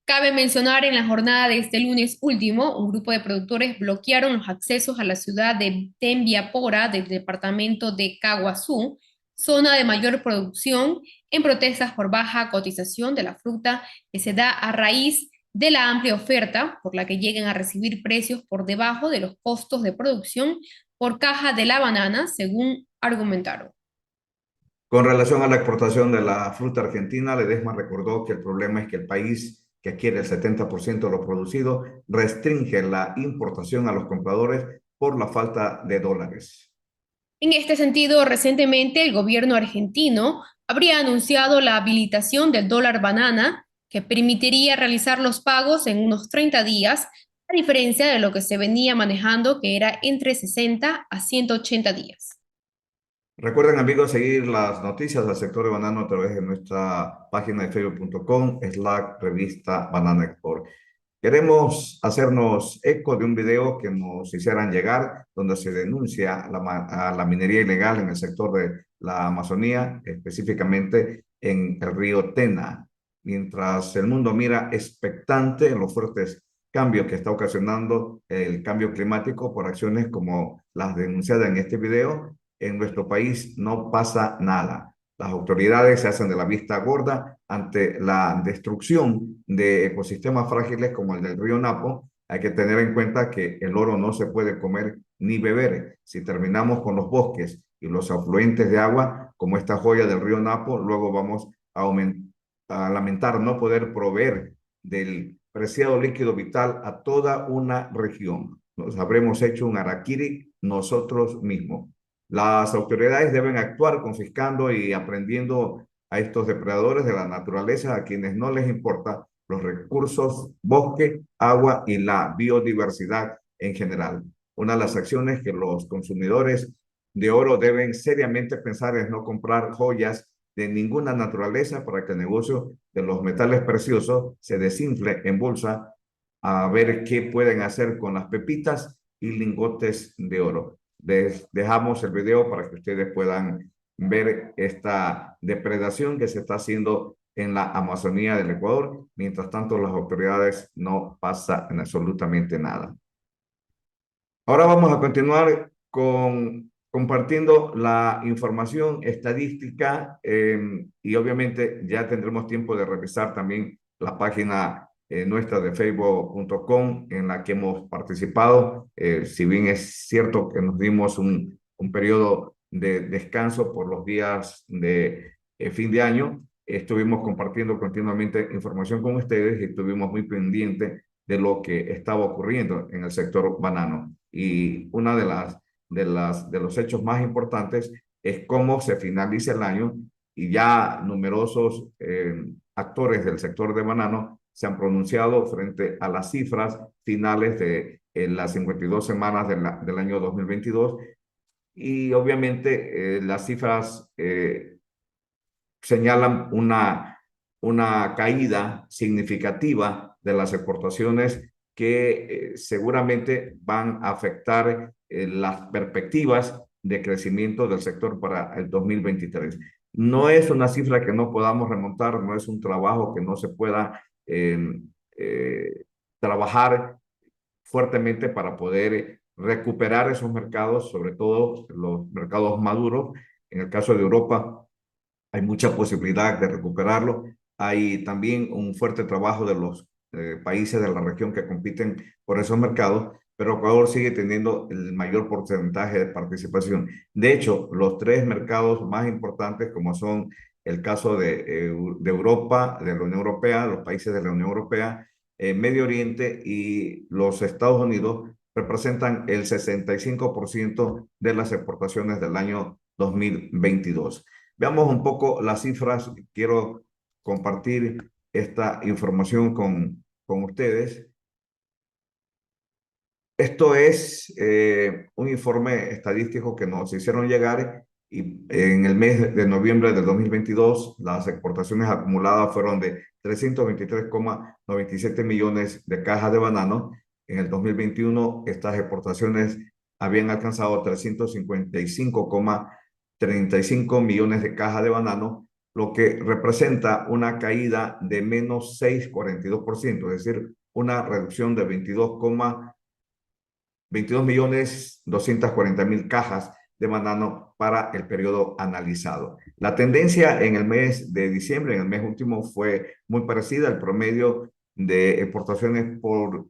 Cabe mencionar en la jornada de este lunes último, un grupo de productores bloquearon los accesos a la ciudad de Tembiapora del departamento de Caguazú, zona de mayor producción, en protestas por baja cotización de la fruta que se da a raíz de la amplia oferta, por la que llegan a recibir precios por debajo de los costos de producción por caja de la banana, según argumentaron. Con relación a la exportación de la fruta argentina, Ledesma recordó que el problema es que el país que adquiere el 70% de lo producido restringe la importación a los compradores por la falta de dólares. En este sentido, recientemente el gobierno argentino habría anunciado la habilitación del dólar banana, que permitiría realizar los pagos en unos 30 días, a diferencia de lo que se venía manejando, que era entre 60 a 180 días. Recuerden, amigos, seguir las noticias del sector de banano a través de nuestra página de facebook.com/revista Banana Export. Queremos hacernos eco de un video que nos hicieran llegar, donde se denuncia a la minería ilegal en el sector de la Amazonía, específicamente en el río Tena. Mientras el mundo mira expectante en los fuertes cambios que está ocasionando el cambio climático por acciones como las denunciadas en este video, en nuestro país no pasa nada. Las autoridades se hacen de la vista gorda ante la destrucción de ecosistemas frágiles como el del río Napo. Hay que tener en cuenta que el oro no se puede comer ni beber. Si terminamos con los bosques y los afluentes de agua, como esta joya del río Napo, luego vamos a lamentar no poder proveer del preciado líquido vital a toda una región. Nos habremos hecho un harakiri nosotros mismos. Las autoridades deben actuar confiscando y aprendiendo a estos depredadores de la naturaleza, a quienes no les importa los recursos, bosque, agua y la biodiversidad en general. Una de las acciones que los consumidores de oro deben seriamente pensar es no comprar joyas de ninguna naturaleza para que el negocio de los metales preciosos se desinfle en bolsa, a ver qué pueden hacer con las pepitas y lingotes de oro. Dejamos el video para que ustedes puedan ver esta depredación que se está haciendo en la Amazonía del Ecuador. Mientras tanto, las autoridades no pasa en absolutamente nada. Ahora vamos a continuar compartiendo la información estadística y obviamente ya tendremos tiempo de revisar también la página nuestra de facebook.com en la que hemos participado. Si bien es cierto que nos dimos un periodo de descanso por los días de fin de año, estuvimos compartiendo continuamente información con ustedes y estuvimos muy pendientes de lo que estaba ocurriendo en el sector banano. Y una de los hechos más importantes es cómo se finaliza el año y ya numerosos actores del sector de banano se han pronunciado frente a las cifras finales de las 52 semanas del año 2022 y obviamente las cifras señalan una caída significativa de las exportaciones que seguramente van a afectar las perspectivas de crecimiento del sector para el 2023. No es una cifra que no podamos remontar, no es un trabajo que no se pueda trabajar fuertemente para poder recuperar esos mercados, sobre todo los mercados maduros. En el caso de Europa, hay mucha posibilidad de recuperarlo. Hay también un fuerte trabajo de los países de la región que compiten por esos mercados, pero Ecuador sigue teniendo el mayor porcentaje de participación. De hecho, los tres mercados más importantes, como son el caso de Europa, de la Unión Europea, los países de la Unión Europea, Medio Oriente y los Estados Unidos, representan el 65% de las exportaciones del año 2022. Veamos un poco las cifras. Quiero compartir esta información con ustedes. Esto es un informe estadístico que nos hicieron llegar y en el mes de noviembre del 2022 las exportaciones acumuladas fueron de 323,97 millones de cajas de banano. En el 2021 estas exportaciones habían alcanzado 355,35 millones de cajas de banano, lo que representa una caída de menos 6,42%, es decir, una reducción de 22.240.000 cajas de banano para el periodo analizado. La tendencia en el mes de diciembre, en el mes último, fue muy parecida. El promedio de exportaciones por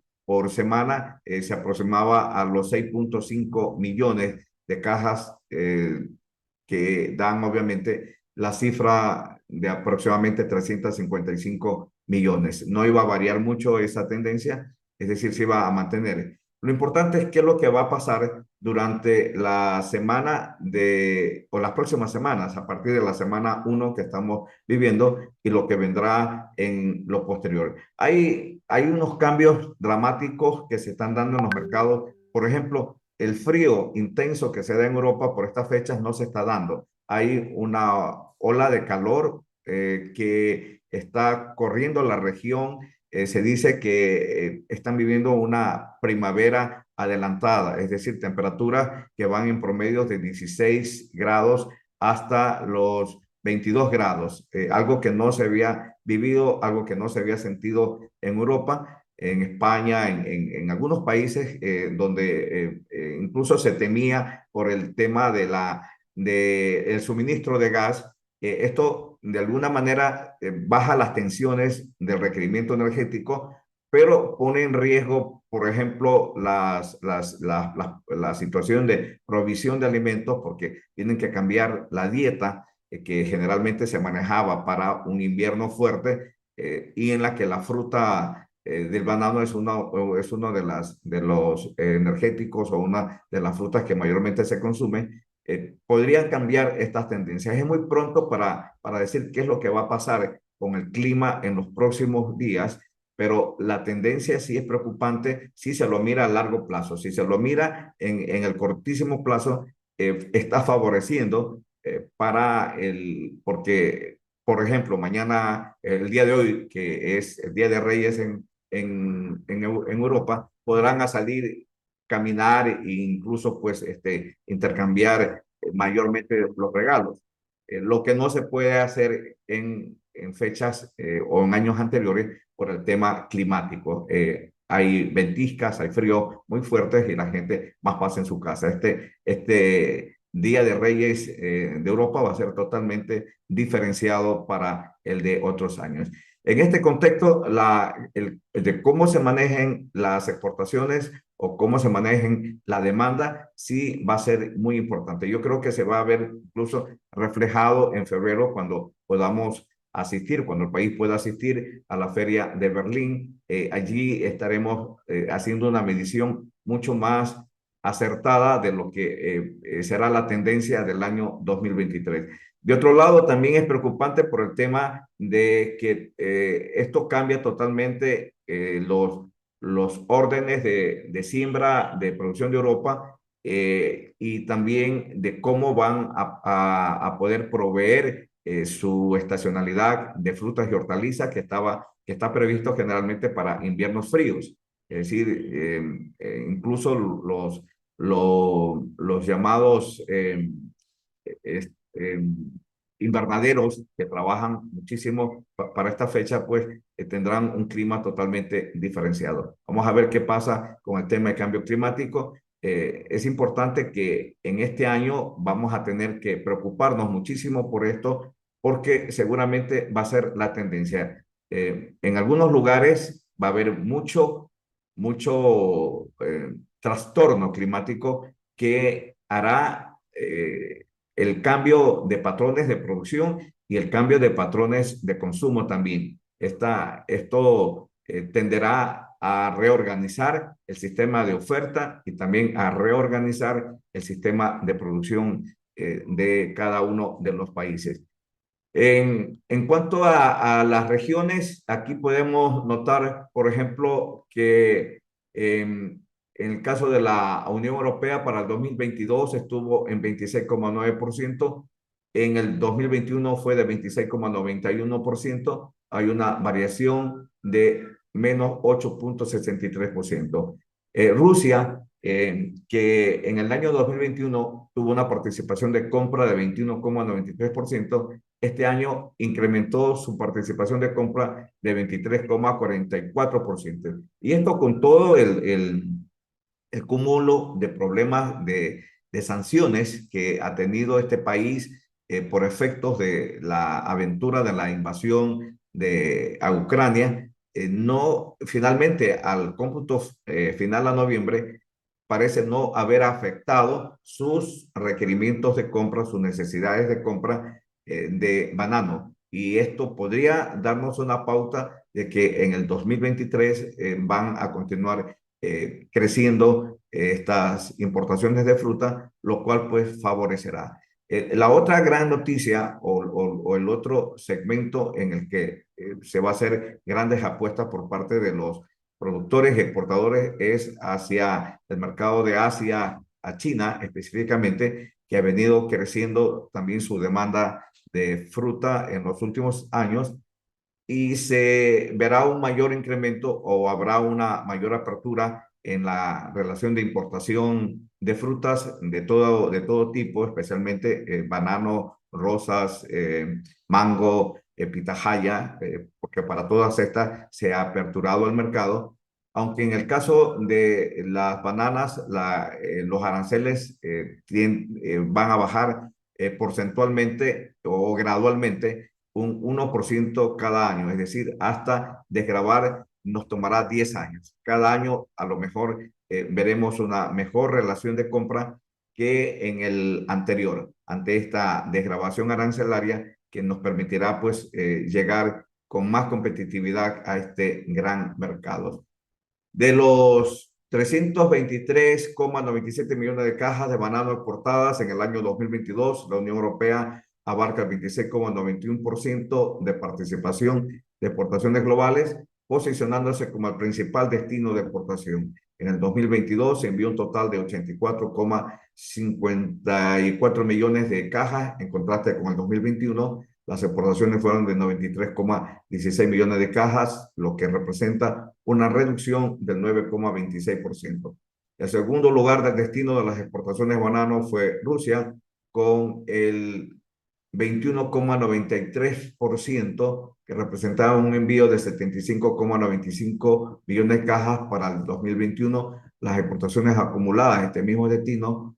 semana se aproximaba a los 6,5 millones de cajas, que dan obviamente la cifra de aproximadamente 355 millones. No iba a variar mucho esa tendencia, es decir, se iba a mantener. Lo importante es qué es lo que va a pasar durante la semana o las próximas semanas, a partir de la semana 1 que estamos viviendo y lo que vendrá en lo posterior. Hay unos cambios dramáticos que se están dando en los mercados. Por ejemplo, el frío intenso que se da en Europa por estas fechas no se está dando. Hay una ola de calor que está corriendo la región. Se dice que están viviendo una primavera adelantada, es decir, temperaturas que van en promedio de 16 grados hasta los 22 grados, algo que no se había vivido, algo que no se había sentido en Europa, en España, en algunos países donde incluso se temía por el tema el suministro de gas. Esto de alguna manera baja las tensiones del requerimiento energético, pero pone en riesgo, por ejemplo, la situación de provisión de alimentos, porque tienen que cambiar la dieta que generalmente se manejaba para un invierno fuerte, y en la que la fruta del banano es uno de los energéticos, o una de las frutas que mayormente se consume. Podrían cambiar estas tendencias. Es muy pronto para decir qué es lo que va a pasar con el clima en los próximos días, pero la tendencia sí es preocupante si se lo mira a largo plazo. Si se lo mira en el cortísimo plazo, está favoreciendo porque, por ejemplo, mañana, el día de hoy, que es el Día de Reyes en Europa, podrán salir, caminar e incluso pues intercambiar mayormente los regalos. Lo que no se puede hacer en fechas o en años anteriores por el tema climático. Hay ventiscas, hay frío muy fuertes y la gente más pasa en su casa. Este Día de Reyes de Europa va a ser totalmente diferenciado para el de otros años. En este contexto, de cómo se manejen las exportaciones o cómo se manejen la demanda, sí va a ser muy importante. Yo creo que se va a ver incluso reflejado en febrero cuando podamos asistir, cuando el país pueda asistir a la Feria de Berlín. Allí estaremos haciendo una medición mucho más acertada de lo que será la tendencia del año 2023. De otro lado, también es preocupante por el tema de que esto cambia totalmente los órdenes de siembra, de producción de Europa, y también de cómo van a poder proveer su estacionalidad de frutas y hortalizas que está previsto generalmente para inviernos fríos. Es decir, incluso los llamados invernaderos que trabajan muchísimo para esta fecha, pues tendrán un clima totalmente diferenciado. Vamos a ver qué pasa con el tema de cambio climático. es importante que en este año vamos a tener que preocuparnos muchísimo por esto, porque seguramente va a ser la tendencia. En algunos lugares va a haber mucho trastorno climático que hará el cambio de patrones de producción y el cambio de patrones de consumo también. Esto tenderá a reorganizar el sistema de oferta y también a reorganizar el sistema de producción de cada uno de los países. En cuanto a las regiones, aquí podemos notar, por ejemplo, que en el caso de la Unión Europea para el 2022 estuvo en 26,9%, en el 2021 fue de 26,91%, hay una variación de menos 8,63%. Rusia, que en el año 2021 tuvo una participación de compra de 21,93%, este año incrementó su participación de compra de 23,44%. Y esto con todo el cúmulo de problemas de sanciones que ha tenido este país por efectos de la aventura de la invasión a Ucrania. No, finalmente, al cómputo final a noviembre, parece no haber afectado sus requerimientos de compra, sus necesidades de compra de banano. Y esto podría darnos una pauta de que en el 2023 van a continuar creciendo estas importaciones de fruta, lo cual pues favorecerá. La otra gran noticia o el otro segmento en el que se va a hacer grandes apuestas por parte de los productores y exportadores es hacia el mercado de Asia, a China específicamente, que ha venido creciendo también su demanda de fruta en los últimos años, y se verá un mayor incremento o habrá una mayor apertura en la relación de importación de frutas de todo tipo, especialmente banano, rosas, mango, pitahaya, porque para todas estas se ha aperturado el mercado. Aunque en el caso de las bananas, los aranceles van a bajar porcentualmente o gradualmente un 1% cada año, es decir, hasta desgravar nos tomará 10 años. Cada año a lo mejor veremos una mejor relación de compra que en el anterior, ante esta desgravación arancelaria que nos permitirá pues llegar con más competitividad a este gran mercado. De los 323,97 millones de cajas de banano exportadas en el año 2022, la Unión Europea abarca el 26,91% de participación de exportaciones globales, posicionándose como el principal destino de exportación. En el 2022 se envió un total de 84,54 millones de cajas, en contraste con el 2021. Las exportaciones fueron de 93,16 millones de cajas, lo que representa una reducción del 9,26%. El segundo lugar del destino de las exportaciones de banano fue Rusia, con el 21,93%, que representaba un envío de 75,95 millones de cajas para el 2021. Las exportaciones acumuladas este mismo destino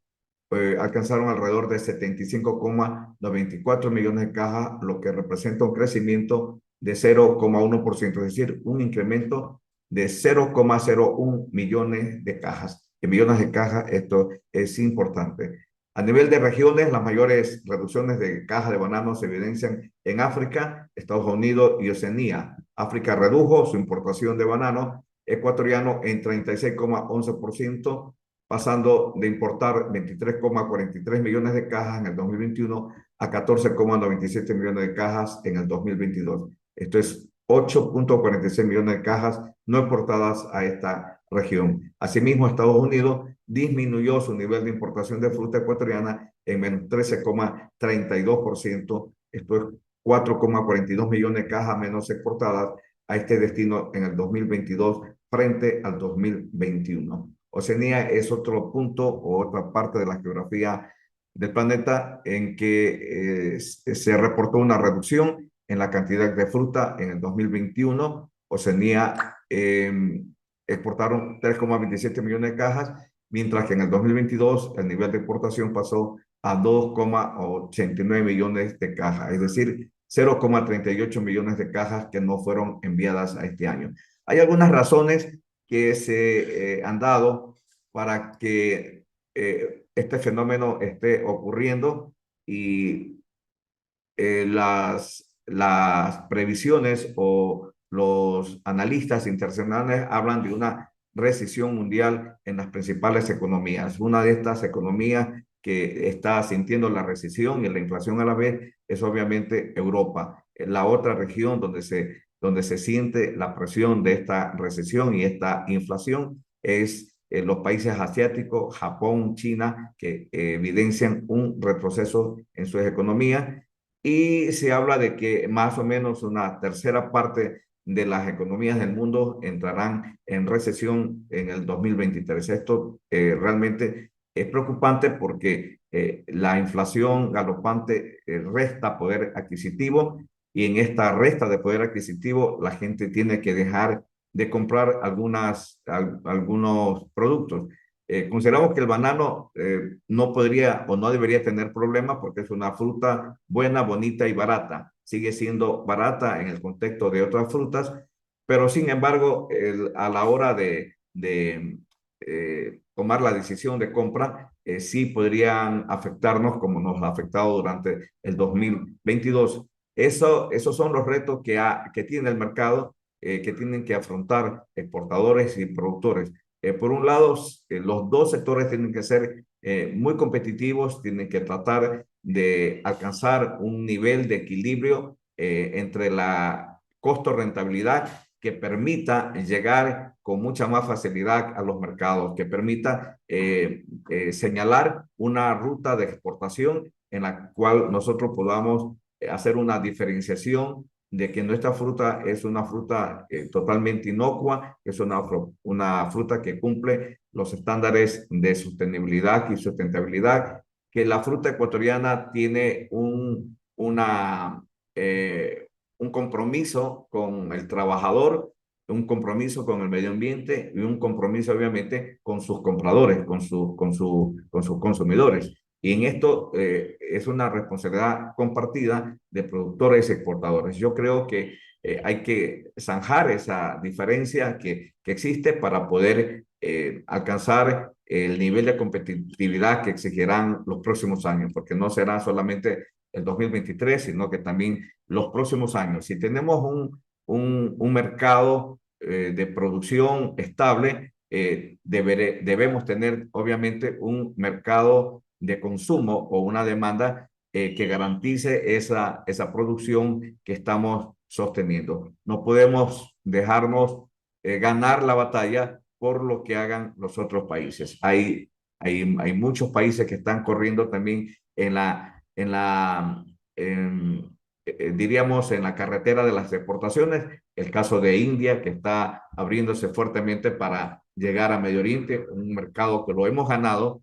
alcanzaron alrededor de 75,94 millones de cajas, lo que representa un crecimiento de 0,1%, es decir, un incremento de 0,01 millones de cajas. En millones de cajas, esto es importante. A nivel de regiones, las mayores reducciones de cajas de banano se evidencian en África, Estados Unidos y Oceanía. África redujo su importación de banano ecuatoriano en 36,11%, pasando de importar 23,43 millones de cajas en el 2021 a 14,97 millones de cajas en el 2022. Esto es 8,46 millones de cajas no exportadas a esta región. Asimismo, Estados Unidos disminuyó su nivel de importación de fruta ecuatoriana en menos 13,32%. Esto es 4,42 millones de cajas menos exportadas a este destino en el 2022 frente al 2021. Oceanía es otro punto o otra parte de la geografía del planeta en que se reportó una reducción en la cantidad de fruta en el 2021. Oceanía exportaron 3,27 millones de cajas, mientras que en el 2022 el nivel de exportación pasó a 2,89 millones de cajas, es decir, 0,38 millones de cajas que no fueron enviadas a este año. Hay algunas razones que se han dado para que este fenómeno esté ocurriendo y las previsiones o los analistas internacionales hablan de una recesión mundial en las principales economías. Una de estas economías que está sintiendo la recesión y la inflación a la vez es obviamente Europa. La otra región donde se siente la presión de esta recesión y esta inflación es los países asiáticos, Japón, China, que evidencian un retroceso en sus economías y se habla de que más o menos una tercera parte de las economías del mundo entrarán en recesión en el 2023. Esto realmente es preocupante porque la inflación galopante resta poder adquisitivo y en esta resta de poder adquisitivo la gente tiene que dejar de comprar algunos productos. Consideramos que el banano no podría o no debería tener problemas porque es una fruta buena, bonita y barata. Sigue siendo barata en el contexto de otras frutas, pero sin embargo, a la hora de tomar la decisión de compra, sí podrían afectarnos como nos ha afectado durante el 2022. Esos son los retos que tiene el mercado, que tienen que afrontar exportadores y productores. Por un lado, los dos sectores tienen que ser muy competitivos, tienen que tratar de alcanzar un nivel de equilibrio entre la costo-rentabilidad que permita llegar con mucha más facilidad a los mercados, que permita señalar una ruta de exportación en la cual nosotros podamos hacer una diferenciación de que nuestra fruta es una fruta totalmente inocua, es una fruta que cumple los estándares de sostenibilidad y sustentabilidad, que la fruta ecuatoriana tiene un compromiso con el trabajador, un compromiso con el medio ambiente y un compromiso obviamente con sus compradores, con sus consumidores. Y en esto es una responsabilidad compartida de productores y exportadores. Yo creo que hay que zanjar esa diferencia que existe para poder alcanzar el nivel de competitividad que exigirán los próximos años, porque no será solamente el 2023, sino que también los próximos años. Si tenemos un mercado de producción estable, debemos tener obviamente un mercado de consumo o una demanda que garantice esa producción que estamos sosteniendo. No podemos dejarnos ganar la batalla por lo que hagan los otros países. Hay muchos países que están corriendo también diríamos, en la carretera de las exportaciones. El caso de India, que está abriéndose fuertemente para llegar a Medio Oriente, un mercado que lo hemos ganado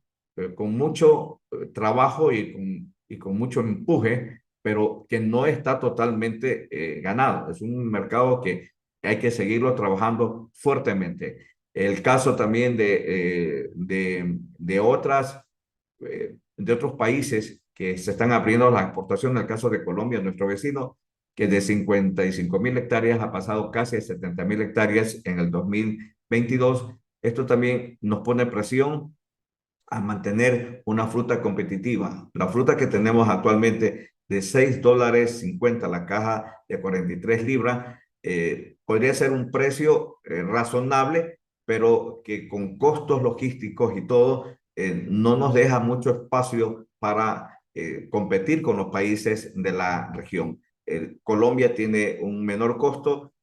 con mucho trabajo y con mucho empuje, pero que no está totalmente ganado. Es un mercado que hay que seguirlo trabajando fuertemente. El caso también de otros países que se están abriendo la exportación, en el caso de Colombia, nuestro vecino, que de 55.000 hectáreas ha pasado casi a 70.000 hectáreas en el 2022. Esto también nos pone presión a mantener una fruta competitiva. La fruta que tenemos actualmente de $6.50 la caja de 43 libras, podría ser un precio razonable, pero que con costos logísticos y todo, no nos deja mucho espacio para competir con los países de la región. Colombia tiene un menor costo,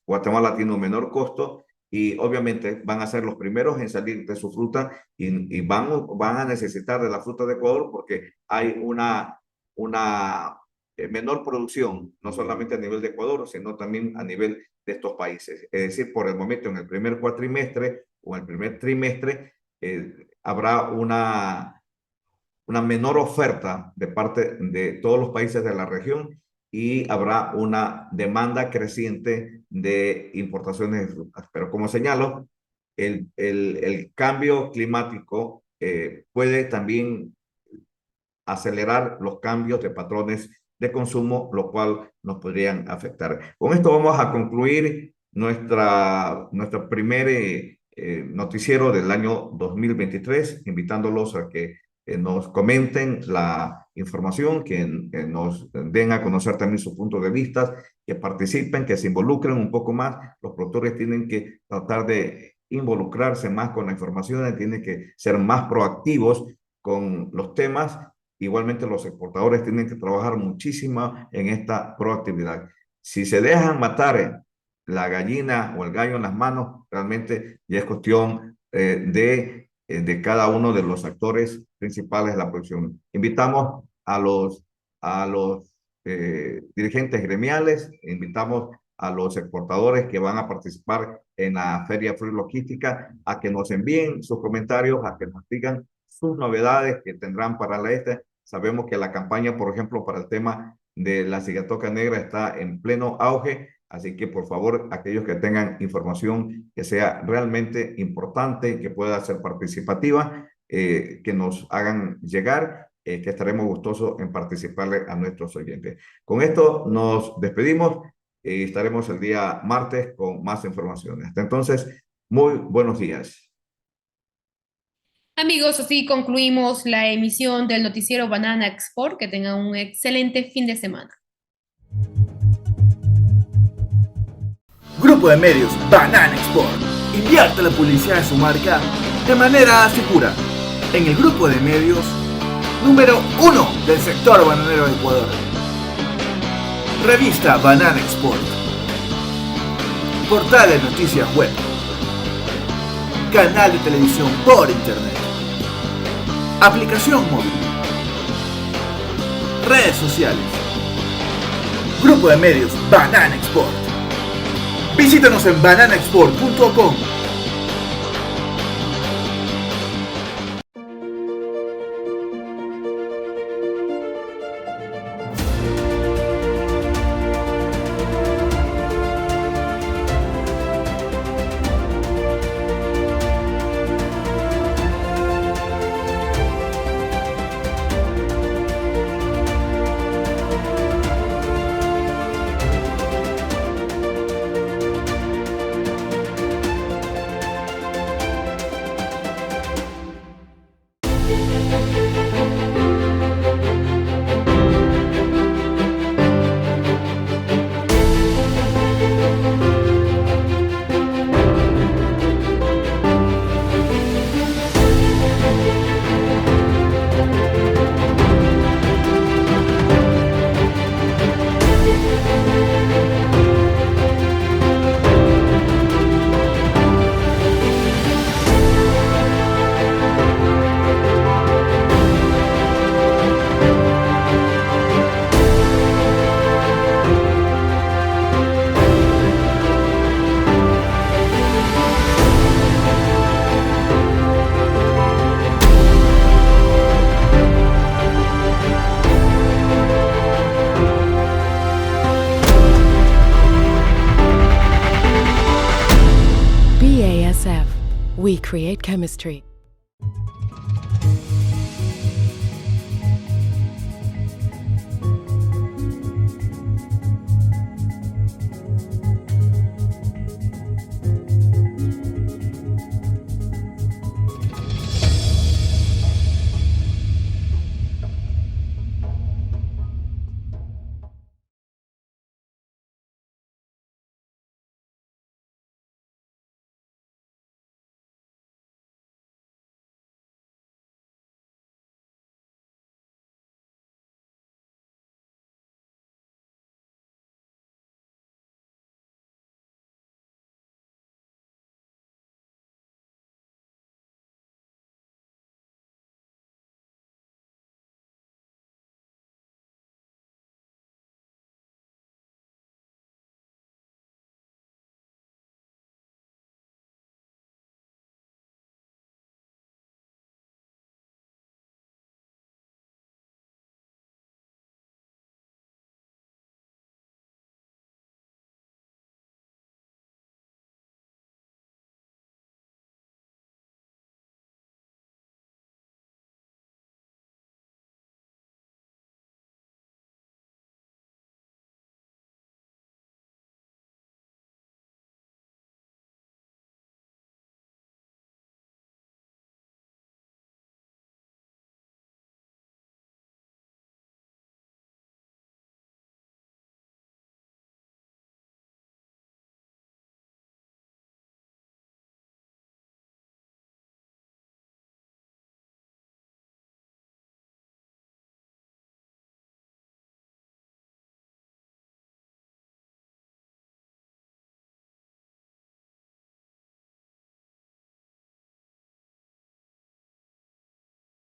Guatemala tiene un menor costo, y obviamente van a ser los primeros en salir de su fruta y van a necesitar de la fruta de Ecuador porque hay una menor producción, no solamente a nivel de Ecuador, sino también a nivel de estos países. Es decir, por el momento en el primer cuatrimestre o el primer trimestre habrá una menor oferta de parte de todos los países de la región y habrá una demanda creciente de importaciones de frutas. Pero como señalo, el cambio climático puede también acelerar los cambios de patrones de consumo, lo cual nos podrían afectar. Con esto vamos a concluir nuestro primer noticiero del año 2023, invitándolos a que nos comenten la información, que nos den a conocer también su punto de vista, que participen, que se involucren un poco más. Los productores tienen que tratar de involucrarse más con la información, tienen que ser más proactivos con los temas. Igualmente los exportadores tienen que trabajar muchísimo en esta proactividad. Si se dejan matar la gallina o el gallo en las manos, realmente ya es cuestión de cada uno de los actores principales de la producción. Invitamos a los dirigentes gremiales, invitamos a los exportadores que van a participar en la Feria Fruit Logística a que nos envíen sus comentarios, a que nos digan sus novedades que tendrán para la Sabemos que la campaña, por ejemplo, para el tema de la cigatoca negra está en pleno auge, así que por favor, aquellos que tengan información que sea realmente importante, que pueda ser participativa, que nos hagan llegar, que estaremos gustosos en participarle a nuestros oyentes. Con esto nos despedimos y estaremos el día martes con más información. Hasta entonces, muy buenos días. Amigos, así concluimos la emisión del noticiero Banana Export. Que tengan un excelente fin de semana. Grupo de medios Banana Export invierte la publicidad de su marca de manera segura en el grupo de medios número 1 del sector bananero de Ecuador. Revista Banana Export. Portal de noticias web. Canal de televisión por internet. Aplicación móvil. Redes sociales. Grupo de medios Banana Export. Visítanos en bananaexport.com. We create chemistry.